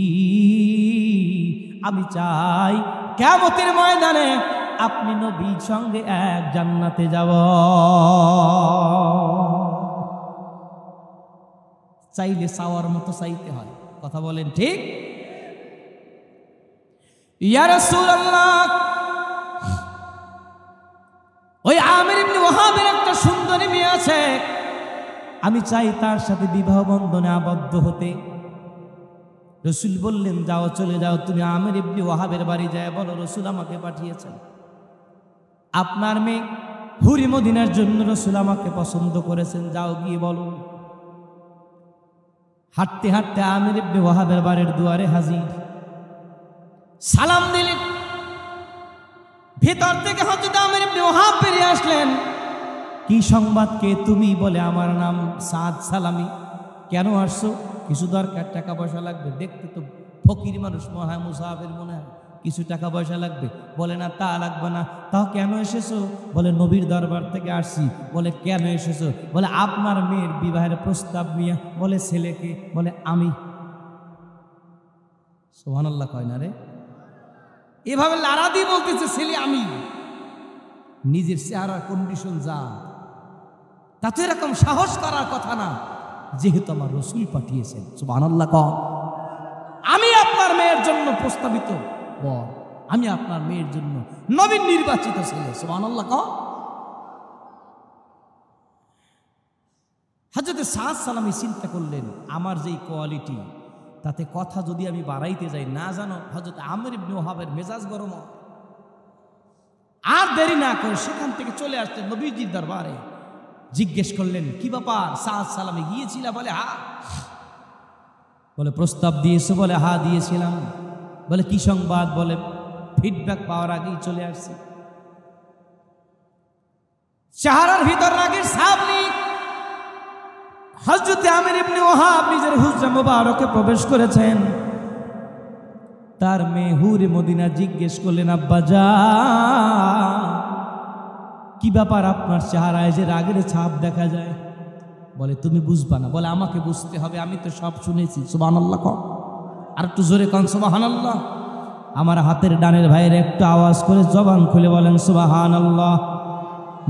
[SPEAKER 1] আমি চাই কিয়ামতের ময়দানে আপনি নবীর সঙ্গে এক জান্নাতে যাব। চাইলে চাওয়ার মতো চাইতে হয়, কথা বলেন ঠিক? ইয়া রাসূলুল্লাহ, ওই আমির ইবনে ওয়াহাবের একটা সুন্দরী মেয়ে আছে, আমি চাই তার সাথে বিবাহ বন্ধনে আবদ্ধ হতে। রাসূল বললেন, যাও, চলে যাও, তুমি আমির ইবনে ওয়াহাবের বাড়ি যায় বলো রাসূল আমাকে পাঠিয়েছেন, আপনার মেয়ে হুরি মদিনার জন্য রাসূল আমাকে পছন্দ করেছেন, যাও গিয়ে বলো। হাঁটতে হাঁটতে আমির ইবনে ওয়াহাবের বাড়ির দুয়ারে হাজির, সালাম দিলেন। ভেতর থেকে হযরত আমির ইবনে ওয়াহাব বেরিয়ে আসলেন। কি সংবাদ, কে তুমি? বলে, আমার নাম সাদ সালামি। কেন আসছো? কিছু দরকার, টাকা পয়সা লাগবে। দেখতে তো ফকির মানুষ, মহা মুসাফির মনে হয়, কিছু টাকা পয়সা লাগবে। বলে, না তা লাগবে না। তাও কেন এসেছো? বলে, নবীর দরবার থেকে আসছি। বলে, কেন এসেছো? বলে, আপনার মেয়ের বিবাহের প্রস্তাব নিয়ে। বলে, ছেলেকে? বলে, আমি। সুবহানাল্লাহ কয় না রে? এভাবে লাড়া দিয়ে বলতেছে ছেলে আমি। নিজের চেহারার কন্ডিশন যা, তাতে এরকম সাহস করার কথা না, যেহেতু আমার রাসূল পাঠিয়েছেন। সুবহানাল্লাহ কও। আমি আপনার মেয়ের জন্য প্রস্তাবিত বর, আমি আপনার মেয়ের জন্য নবীর নির্বাচিত ছেলে। সুবহানাল্লাহ কও। হযরত সাদ সালামি চিন্তা করলেন, আমার যেই কোয়ালিটি, তাতে কথা যদি আমি বাড়াইতে যাই, না জানো হযরত আমির ইবনে ওয়াহাবের মেজাজ গরম হয়। আর দেরি না করে সেখান থেকে চলে আসলেন নবীজির দরবারে। জিজ্ঞেস করলেন, কি ব্যাপার সাদ সালামি, গিয়েছিলা? বলে, হ্যাঁ। বলে, প্রস্তাব দিয়েছো? বলে, হ্যাঁ দিয়েছিলাম। বলে, কি সংবাদ? বলে, ফিডব্যাক পাওয়ার আগেই চলে আসছি। চেহারার ভিতর রাগের ছাপ নেই। হযরত আমির ইবনে ওয়াহাব নিজের হুজরা মুবারকে প্রবেশ করেছেন। তার মেয়ে হুরে মদিনা জিজ্ঞেস করলেন, আব্বা জান, কি ব্যাপার আপনার চেহারায় যে রাগের ছাপ দেখা যায়? বলে, তুমি বুঝবা না। বলে, আমাকে বুঝতে হবে, আমি তো সব শুনেছি। সুবহানাল্লাহ কও। আর একটু জোরে কন সুবহানাল্লাহ। আমার হাতের ডানের ভাইয়ের একটু আওয়াজ করে জবান খুলে বলেন সুবহানাল্লাহ।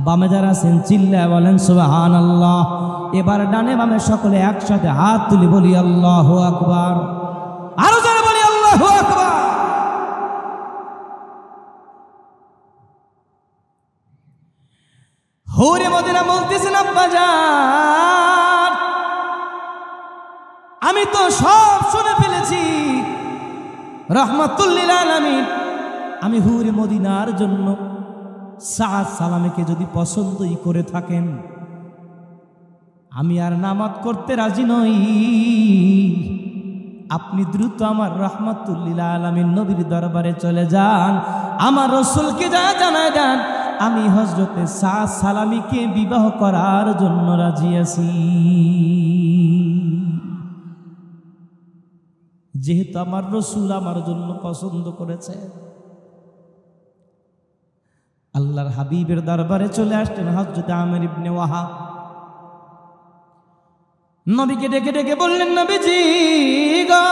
[SPEAKER 1] বামে যারা আছেন চিল্লায় বলেন সুবহানাল্লাহ। এবার ডানে বামে সকলে একসাথে হাত তুলি বলি আল্লাহু আকবার। আরো যারা বলি আল্লাহু আকবার। হুরে মদিনা বলতেছেন আব্বাজান আমি তো সব শুনে ফেলেছি রাহমাতুল লিল আলামিন। আমি হুরে মদিনার জন্য সাদ সালামীকে যদি পছন্দই করে থাকেন আমি আর নামাজ করতে রাজি নই। আপনি দ্রুত আমার রাহমাতুল লিল আলামিন নবীর দরবারে চলে যান, আমার রাসূলকে যা জানায় দেন আমি হযরতে সাদ সালামীকে বিবাহ করার জন্য রাজি আছি। যেহেতু আমার রাসূল আমার জন্য পছন্দ করেছে। আল্লাহর হাবিবের দরবারে চলে আসলেন হযরত আমির ইবনে ওয়াহাব। নবীকে ডেকে ডেকে বললেন নবীজি গো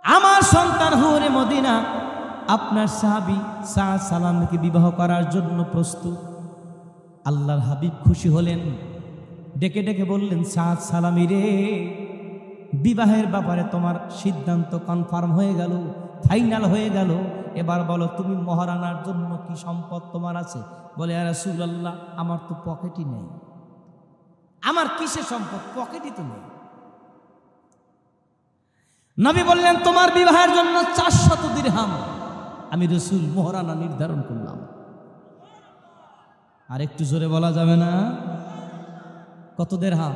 [SPEAKER 1] আমার সন্তান হুরে মদিনা আপনার সাহাবী সাদ সালামকে বিবাহ করার জন্য প্রস্তুত। আল্লাহর হাবিব খুশি হলেন, ডেকে ডেকে বললেন সাদ সালামী রে বিবাহের ব্যাপারে তোমার সিদ্ধান্ত কনফার্ম হয়ে গেল, ফাইনাল হয়ে গেল। এবার বলো তুমি মহারানার জন্য কি সম্পদ তোমার আছে? বলে ইয়া রাসূলুল্লাহ আমার তো পকেটই নেই। আমার কিসের সম্পদ? পকেটই তো নেই। নবী বললেন তোমার বিবাহের জন্য 400 দিরহাম আমি রাসূল মহারানা নির্ধারণ করলাম। আর একটু জোরে বলা যাবে না? কত দিরহাম?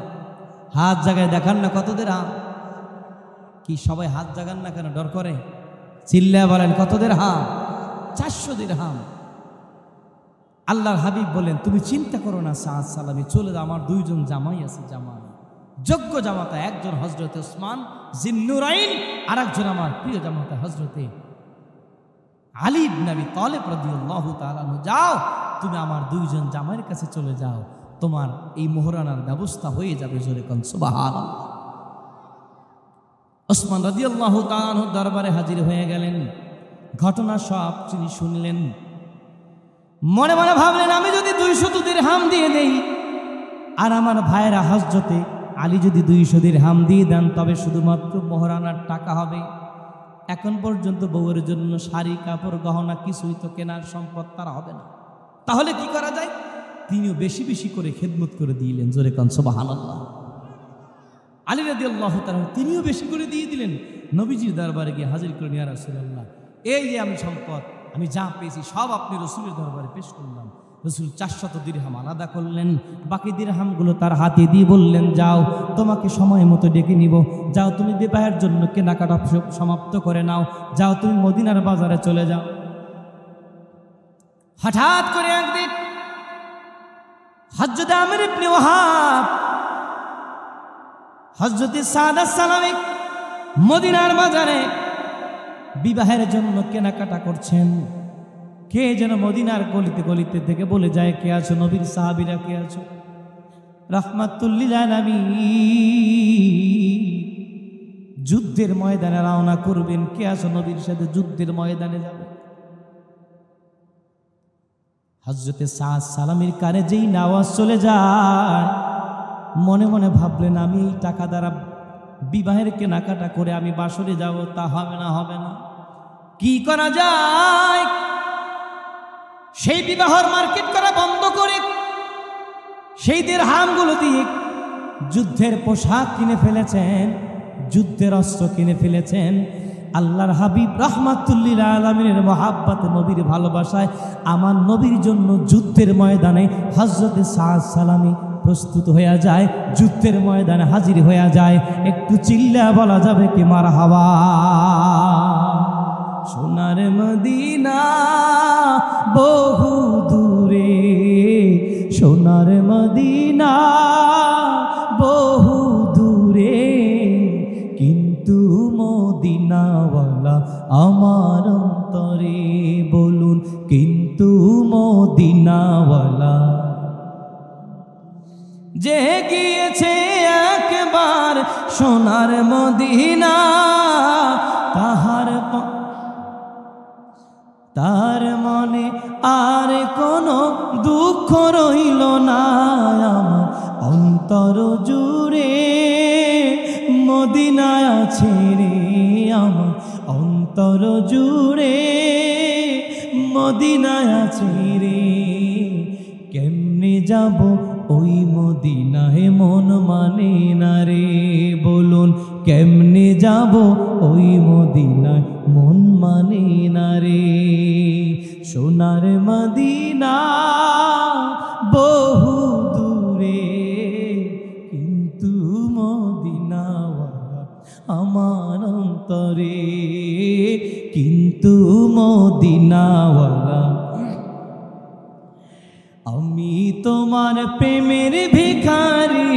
[SPEAKER 1] হাত জায়গায় দেখান না কত দিরহাম। কি সবাই হাত জাগান না কেন? ডর করে? চিল্লায় বলেন কত দিরহাম? 400 দিরহাম। আল্লাহর হাবিব বলেন তুমি চিন্তা করো না সাদ সালামী চলে যাও, আমার 2 জন জামাই আছে, জামাই যোগ্য জামাতা, একজন হযরতে ওসমান জিন্নুরাইন আর একজন আমার প্রিয় জামাতা হযরতে আলী ইবনে আবি তালিব রাদিয়াল্লাহু তাআলা আনহু। যাও তুমি আমার 2 জন জামাইয়ের কাছে চলে যাও, তোমার এই মোহরানার ব্যবস্থা হয়ে যাবে। জোরে কোন সুবহানাল্লাহ। ওসমান রাদিয়াল্লাহু তাআলা আনহু দরবারে হাজির হয়ে গেলেন, ঘটনা সব তিনি শুনলেন। মনে মনে ভাবলেন আমি যদি 200 দিরহাম দিয়ে দেই আর আমার ভাইরা হযরতে আলী যদি 200 দিরহাম দিয়ে দেন তবে শুধুমাত্র মোহরানার টাকা হবে। এখন পর্যন্ত বউয়ের জন্য শাড়ি কাপড় গহনা কিছুই তো কেনার সম্পদ তার হবে না। তাহলে কি করা যায়? তিনিও বেশি বেশি করে খেদমত করে দিলেন। জোরে কান সুবহানাল্লাহ। আলী রাদিয়াল্লাহু তাআলা তিনিও বেশি করে দিয়ে দিলেন। নবীজির দরবারে গিয়ে হাজির করলেন, ইয়া রাসূলুল্লাহ এই যে আমি সম্পদ আমি যা পেয়েছি সব আপনি রাসূলের দরবারে পেশ করলাম। রাসূল 400 দিরহাম আলাদা করলেন, বাকি দিরহামগুলো তার হাতে দিয়ে বললেন যাও তোমাকে সময় মতো ডেকে নিব, যাও তুমি বিবাহের জন্য কেনাকাটা সমাপ্ত করে নাও, যাও তুমি মদিনার বাজারে চলে যাও। হঠাৎ করে একদিন হযরত আমির ইবনে ওয়াহাব হযরত সাদ সালামী মদিনার বাজারে বিবাহের জন্য কেনাকাটা করছেন। কে যেন মদিনার গলিতে গলিতে থেকে বলে যায় কে আছো? নবীর সাহাবীরা কে আছো? রাহমাতুল লিল আলামিন যুদ্ধের ময়দানে রওনা করবেন, কে আছো নবীর সাথে যুদ্ধের ময়দানে যাবে? হযরতে সাদ সালামীর কানে যেই আওয়াজ চলে যায় মনে মনে ভাবলেন আমি এই টাকা দ্বারা বিবাহের কেনাকাটা করে আমি বাসরে যাব, তা হবে না, হবে না। কি করা যায়? সেই বিবাহর মার্কেট করা বন্ধ করে সেই দিরহামগুলো দিয়ে যুদ্ধের পোশাক কিনে ফেলেছেন, যুদ্ধের অস্ত্র কিনে ফেলেছেন। আল্লাহর হাবিব রাহমাতুল লিল আলামিনের মহাব্বতে নবীর ভালোবাসায় আমার নবীর জন্য যুদ্ধের ময়দানে হযরতে সাদ সালামী প্রস্তুত হয়ে যায়, যুদ্ধের ময়দানে হাজির হয়ে যায়। একটু চিল্লা বলা যাবে কি মারহাবা? সোনার মদিনা বহু দূরে, সোনার মদিনা বহু দূরে, কিন্তু মদিনাওয়ালা আমার অন্তরে। বলুন কিন্তু মদিনাওয়ালা যে গিয়েছে একবার সোনার মদিনা তার মনে আর কোনো দুঃখ রইল না আমার অন্তর জুড়ে মদিনায় আছে রে আমার অন্তর জুড়ে মদিনায় আছে রে কেমনে যাব ওই মদিনায় মন মানে না রে বলুন কেমনে যাব ওই মদিনায় মন মানে না রে সোনার মদিনা বহু দূরে কিন্তু মদিনাওয়ালা আমার অন্তরে কিন্তু মদিনাওয়ালা আমি তোমার প্রেমের ভিখারি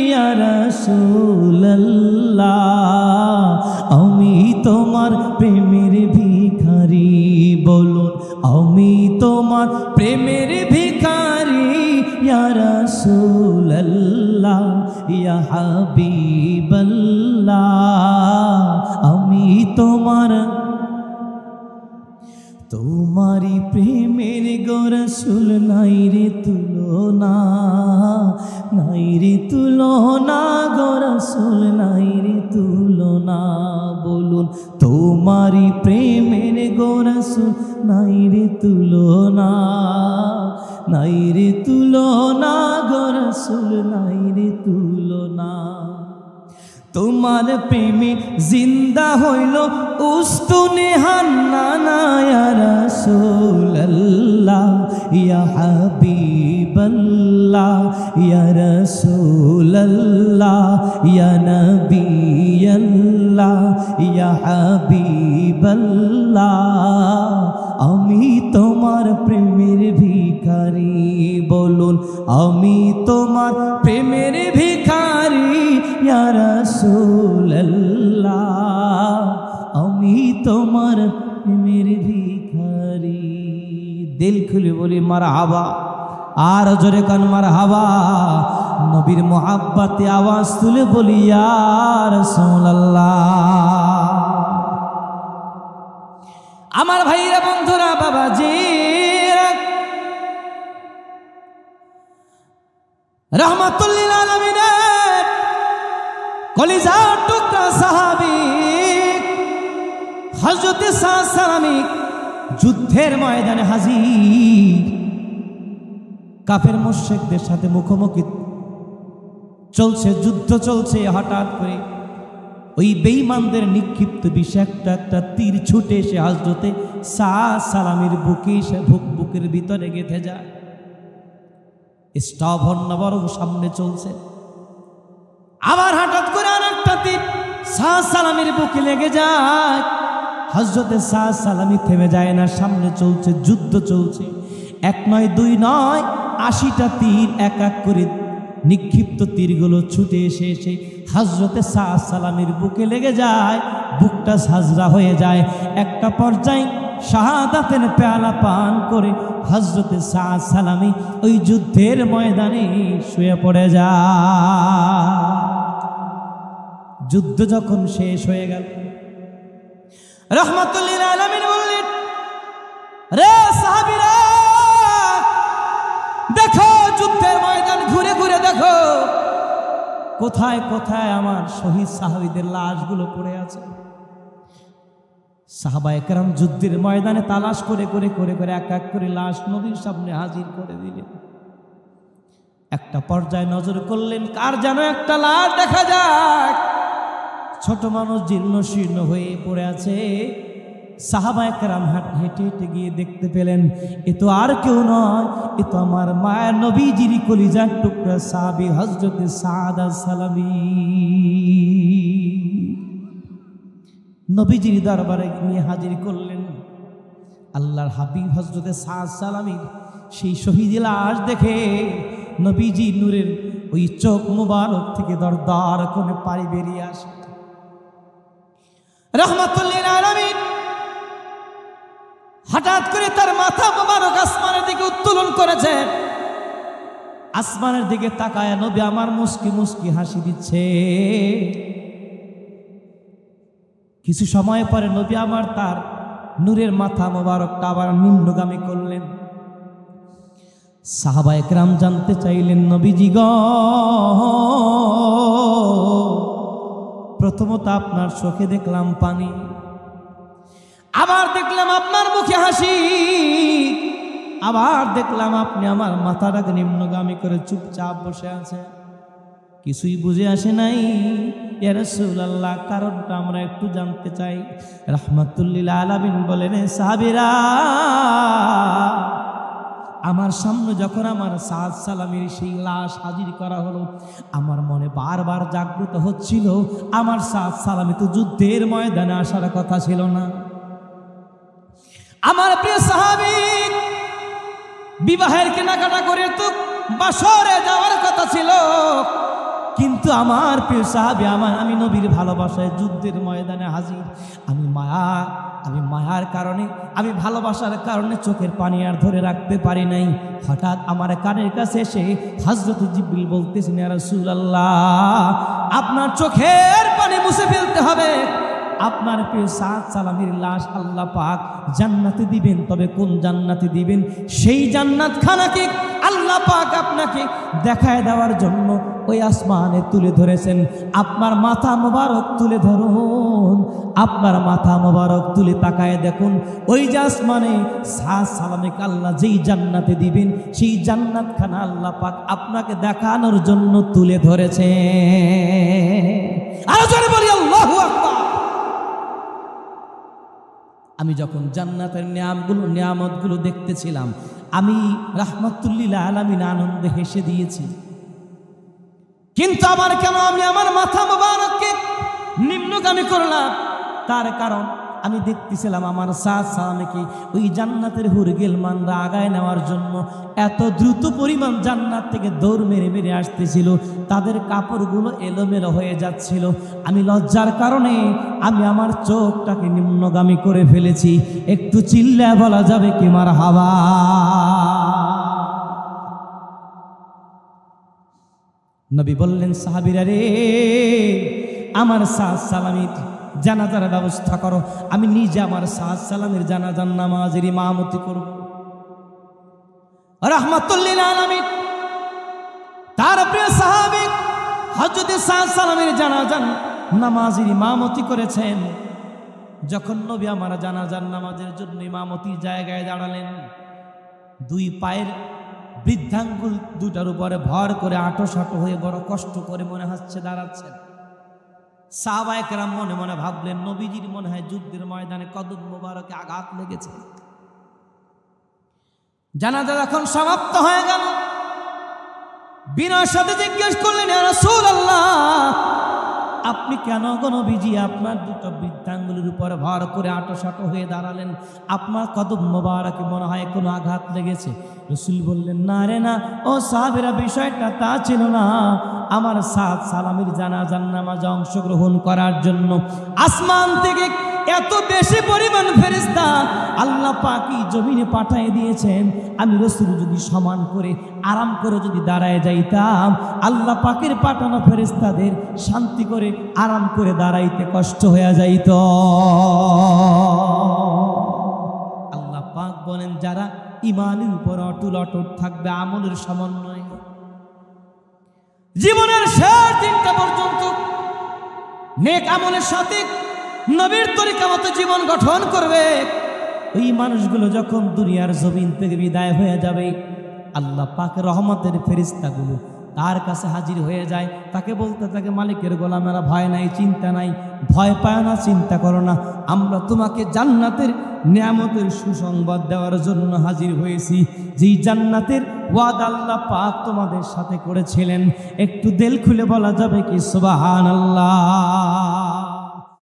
[SPEAKER 1] ইয়া রাসূলুল্লাহ আমি তোমার প্রেমের ভিখারি বলুন আমি তোমার প্রেমের ভিখারি ইয়া রাসূলুল্লাহ ইয়া হাবিবাল্লাহ আমি তোমারি প্রেমের গো রাসূল নাই রে তুলনা গো রাসূল নাই রে তুলনা বলুন তোমারি প্রেমের গো রাসূল নাই রে তুলনা গো রাসূল নাই রে তুলনা তোমার প্রেমে জিন্দা হইল উস্তুনে হান্নানা ইয়া রাসূলুল্লাহ ইয়া হাবিবাল্লাহ ইয়া রাসূলুল্লাহ ইয়া নবিয়াল্লাহ ইয়া হাবিবাল্লাহ আমি তোমার প্রেমের ভিখারি বলুন আমি তোমার প্রেমের ভিখারি ইয়া রাসূলুল্লাহ আমি তোমার প্রেমের ভিখারি দিল খুলে বলি মারহাবা আর জোরে কান মারহাবা নবীর মোহাব্বতে আওয়াজ তুলে বলি ইয়া রাসূলুল্লাহ আমার ভাইরা বন্ধুরা বাবাজি রহমাতুল লিল আলামিন কলিজার টুকরা সাহাবী হযরত সাদ সালামী যুদ্ধের ময়দানে হাজির কাফের মুশরিকদের সাথে মুখোমুখি চলছে যুদ্ধ চলছে হঠাৎ করে ওই বেঈমানদের নিক্ষিপ্ত বিষাক্ত একটা তীর ছুটে এসে হযরতে সাদ সালামীর বুকে এসে বুকের ভিতরে গেঁথে যায় স্টপ হন না বরং সামনে চলছে আবার হঠাৎ করে আরেকটা তীর সাদ সালামীর বুকে লেগে যায় হযরতে সাদ সালামী থেমে যায় না সামনে চলছে যুদ্ধ চলছে এক নয় দুই নয় ৮০টা তীর এক এক করে নিক্ষিপ্ত তীরগুলো ছুটে এসে এসে হযরতে সাদ সালামীর বুকে লেগে যায় বুকটা ঝাঁঝরা হয়ে যায় একটা পর্যায়ে শাহাদাতের পেয়ালা পান করে হযরতে সাদ সালামী ওই যুদ্ধের ময়দানে শুয়ে পড়ে যায় যুদ্ধ যখন শেষ হয়ে গেল রহমাতুল লিল আলামিন বললেন রে সাহাবীরা দেখো যুদ্ধের ময়দান ঘুরে ঘুরে দেখো কোথায় কোথায় আমার শহীদ সাহাবীদের লাশগুলো পড়ে আছে সাহাবায়ে কেরাম যুদ্ধের ময়দানে তালাশ করে করে করে করে এক এক করে লাশ নবীর সামনে হাজির করে দিলেন একটা পর্যায়ে নজর করলেন কার যেন একটা লাশ দেখা যায় ছোট মানুষ জীর্ণ শীর্ণ হয়ে পড়ে আছে সাহাবায়ে কেরাম হেঁটে হেঁটে গিয়ে দেখতে পেলেন এ তো আর কেউ নয় এ তো আমার মায়ের নবীজির কলিজার টুকরা সাহাবী হযরতে সাদ সালামী নবীজির দরবারে নিয়ে হাজির করলেন আল্লাহর হাবিব হযরতে সাদ সালামীর সেই শহীদ লাশ দেখে নবীজি নূরের ওই চোখ মুবারক থেকে দরদর করে পানি বেরিয়ে আসে রহমাতুল লিল আলামিন হঠাৎ করে তার মাথা মুবারক আসমানের দিকে উত্তোলন করেছে আসমানের দিকে তাকায় নবী আমার মুস্কি মুস্কি হাসি দিচ্ছে কিছু সময় পরে নবী আমার তার নূরের মাথা মুবারকটা আবার নিম্নগামী করলেন সাহাবা একরাম জানতে চাইলেন, নবীজি গো, প্রথমত আপনার চোখে দেখলাম পানি, আবার দেখলাম আপনার মুখে হাসি, আবার দেখলাম আপনি আমার মাথাটাকে নিম্নগামী করে চুপচাপ বসে আছেন, কিছুই বুঝে আসে নাই। ইয়া রাসূলুল্লাহ, কারণটা আমরা একটু জানতে চাই। রাহমাতুল্লিল আলামিন বলেন, সাহাবীরা, আমার সামনে যখন আমার সাদ সালামের সেই লাশ হাজির করা হলো, আমার মনে বারবার জাগ্রত হচ্ছিল, আমার সাদ সালামে তো যুদ্ধের ময়দানে আসার কথা ছিল না। আমার প্রিয় সাহাবী বিবাহের কেনাকাটা করে তো বাসরে যাওয়ার কথা ছিল, কিন্তু আমার প্রিয় সাহাবী, আমি নবীর ভালোবাসায় যুদ্ধের ময়দানে হাজির। আমি মায়ার কারণে, আমি ভালোবাসার কারণে চোখের পানি আর ধরে রাখতে পারি নাই। হঠাৎ আমার কানের কাছে এসে হযরত জিবরিল বলতেছেন, ইয়া রাসূলুল্লাহ, আপনার চোখের পানি মুছে ফেলতে হবে, আপনার প্রিয় সাদ সালামের লাশ আল্লাহ পাক জান্নাতে দিবেন। তবে কোন জান্নাতে দিবেন? সেই জান্নাত খানাকে আল্লাহ পাক আপনাকে দেখায় দেওয়ার জন্য ওই আসমানে তুলে ধরেছেন। আপনার মাথা মোবারক তুলে ধরুন, আপনার মাথা মোবারক তুলে তাকায় দেখুন, ওই যে আসমানে সাদ সালামকে আল্লাহ যেই জান্নাতে দিবেন, সেই জান্নাত খানা আল্লাহ পাক আপনাকে দেখানোর জন্য তুলে ধরেছে। আরো জোরে বলি আল্লাহু আকবার। আমি যখন জান্নাতের নিয়ামতগুলো দেখতেছিলাম, আমি রাহমাতুল্লিল আলামিন আনন্দে হেসে দিয়েছি। কিন্তু আমার কেন আমি আমার মাথা মোবারককে নিম্নগামী করলাম? তার কারণ আমি দেখতেছিলাম আমার সাদ সালামকে ওই জান্নাতের হুরগিলমানরা আগায় নেওয়ার জন্য এত দ্রুত পরিমাণ জান্নাত থেকে দৌড় মেরে মেরে আসতেছিল, তাদের কাপড়গুলো এলোমেলো হয়ে যাচ্ছিল। আমি লজ্জার কারণে আমি আমার চোখটাকে নিম্নগামী করে ফেলেছি। একটু চিল্লায় বলা যাবে কি মারহাবা? নবী বললেন, সাহাবীরা রে, আমার সাদ সালামের জানাজার ব্যবস্থা করো, আমি নিজে আমার সাদ সালামের জানাজার নামাজের ইমামতি করব। রাহমাতুল্লিল আলামিন তার প্রিয় সাহাবী হযরত সাদ সালামের জানাজার নামাজের ইমামতি করেছেন। যখন নবী আমার জানাজার নামাজের জন্য ইমামতির জায়গায় দাঁড়ালেন, দুই পায়ের বৃদ্ধাঙ্গুল দুটার উপরে ভর করে আঁটোসাঁটো হয়ে বড় কষ্ট করে মনে হচ্ছে দাঁড়াচ্ছেন। সাহাবায়ে কেরাম মনে মনে ভাবলেন, নবীজির মনে হয় যুদ্ধের ময়দানে কদম মোবারকে আঘাত লেগেছে। জানাজা যখন সমাপ্ত হয়ে গেল, বিনয়ের সাথে জিজ্ঞেস করলেন, ইয়া রাসূলুল্লাহ, আপনি কেন গো নবীজি আপনার দুটো বৃদ্ধাঙ্গুলের উপরে ভর করে আঁটোসাঁটো হয়ে দাঁড়ালেন? আপনার কদম মোবারকে মনে হয় কোনো আঘাত লেগেছে। রাসূল বললেন, না রে না, ও সাহাবীরা, বিষয়টা তা ছিল না। আমার সাদ সালামের জানাজার নামাজে অংশগ্রহণ করার জন্য আসমান থেকে এত বেশি পরিমাণ ফেরেশতা আল্লাহ পাকই জমিনে পাঠিয়ে দিয়েছেন। আমি রাসূল যদি সমান করে আরাম করে যদি দাঁড়ায় যাইতাম, আল্লাহ পাকের পাঠানো ফেরেশতাদের শান্তি করে আরাম করে দাঁড়াইতে কষ্ট হয়ে যাইত। আল্লাহ পাক বলেন, যারা ঈমানের উপর অটল অটল থাকবে, আমলের সমন্বয় জীবনের শেষ দিনটা পর্যন্ত নেক আমলের সাথে নবীর তরিকা মতো জীবন গঠন করবে, ওই মানুষগুলো যখন দুনিয়ার জমিন থেকে বিদায় হয়ে যাবে, আল্লাহ পাকের রহমতের ফেরেশতাগুলো তার কাছে হাজির হয়ে যায়। তাকে বলতে থাকে, মালিকের গোলামেরা, ভয় নাই, চিন্তা নাই, ভয় পায় না, চিন্তা করো না, আমরা তোমাকে জান্নাতের নিয়ামতের সুসংবাদ দেওয়ার জন্য হাজির হয়েছি। যেই জান্নাতের ওয়াদা আল্লাহ পাক তোমাদের সাথে করেছিলেন। একটু দিল খুলে বলা যাবে কি সুবহানাল্লাহ?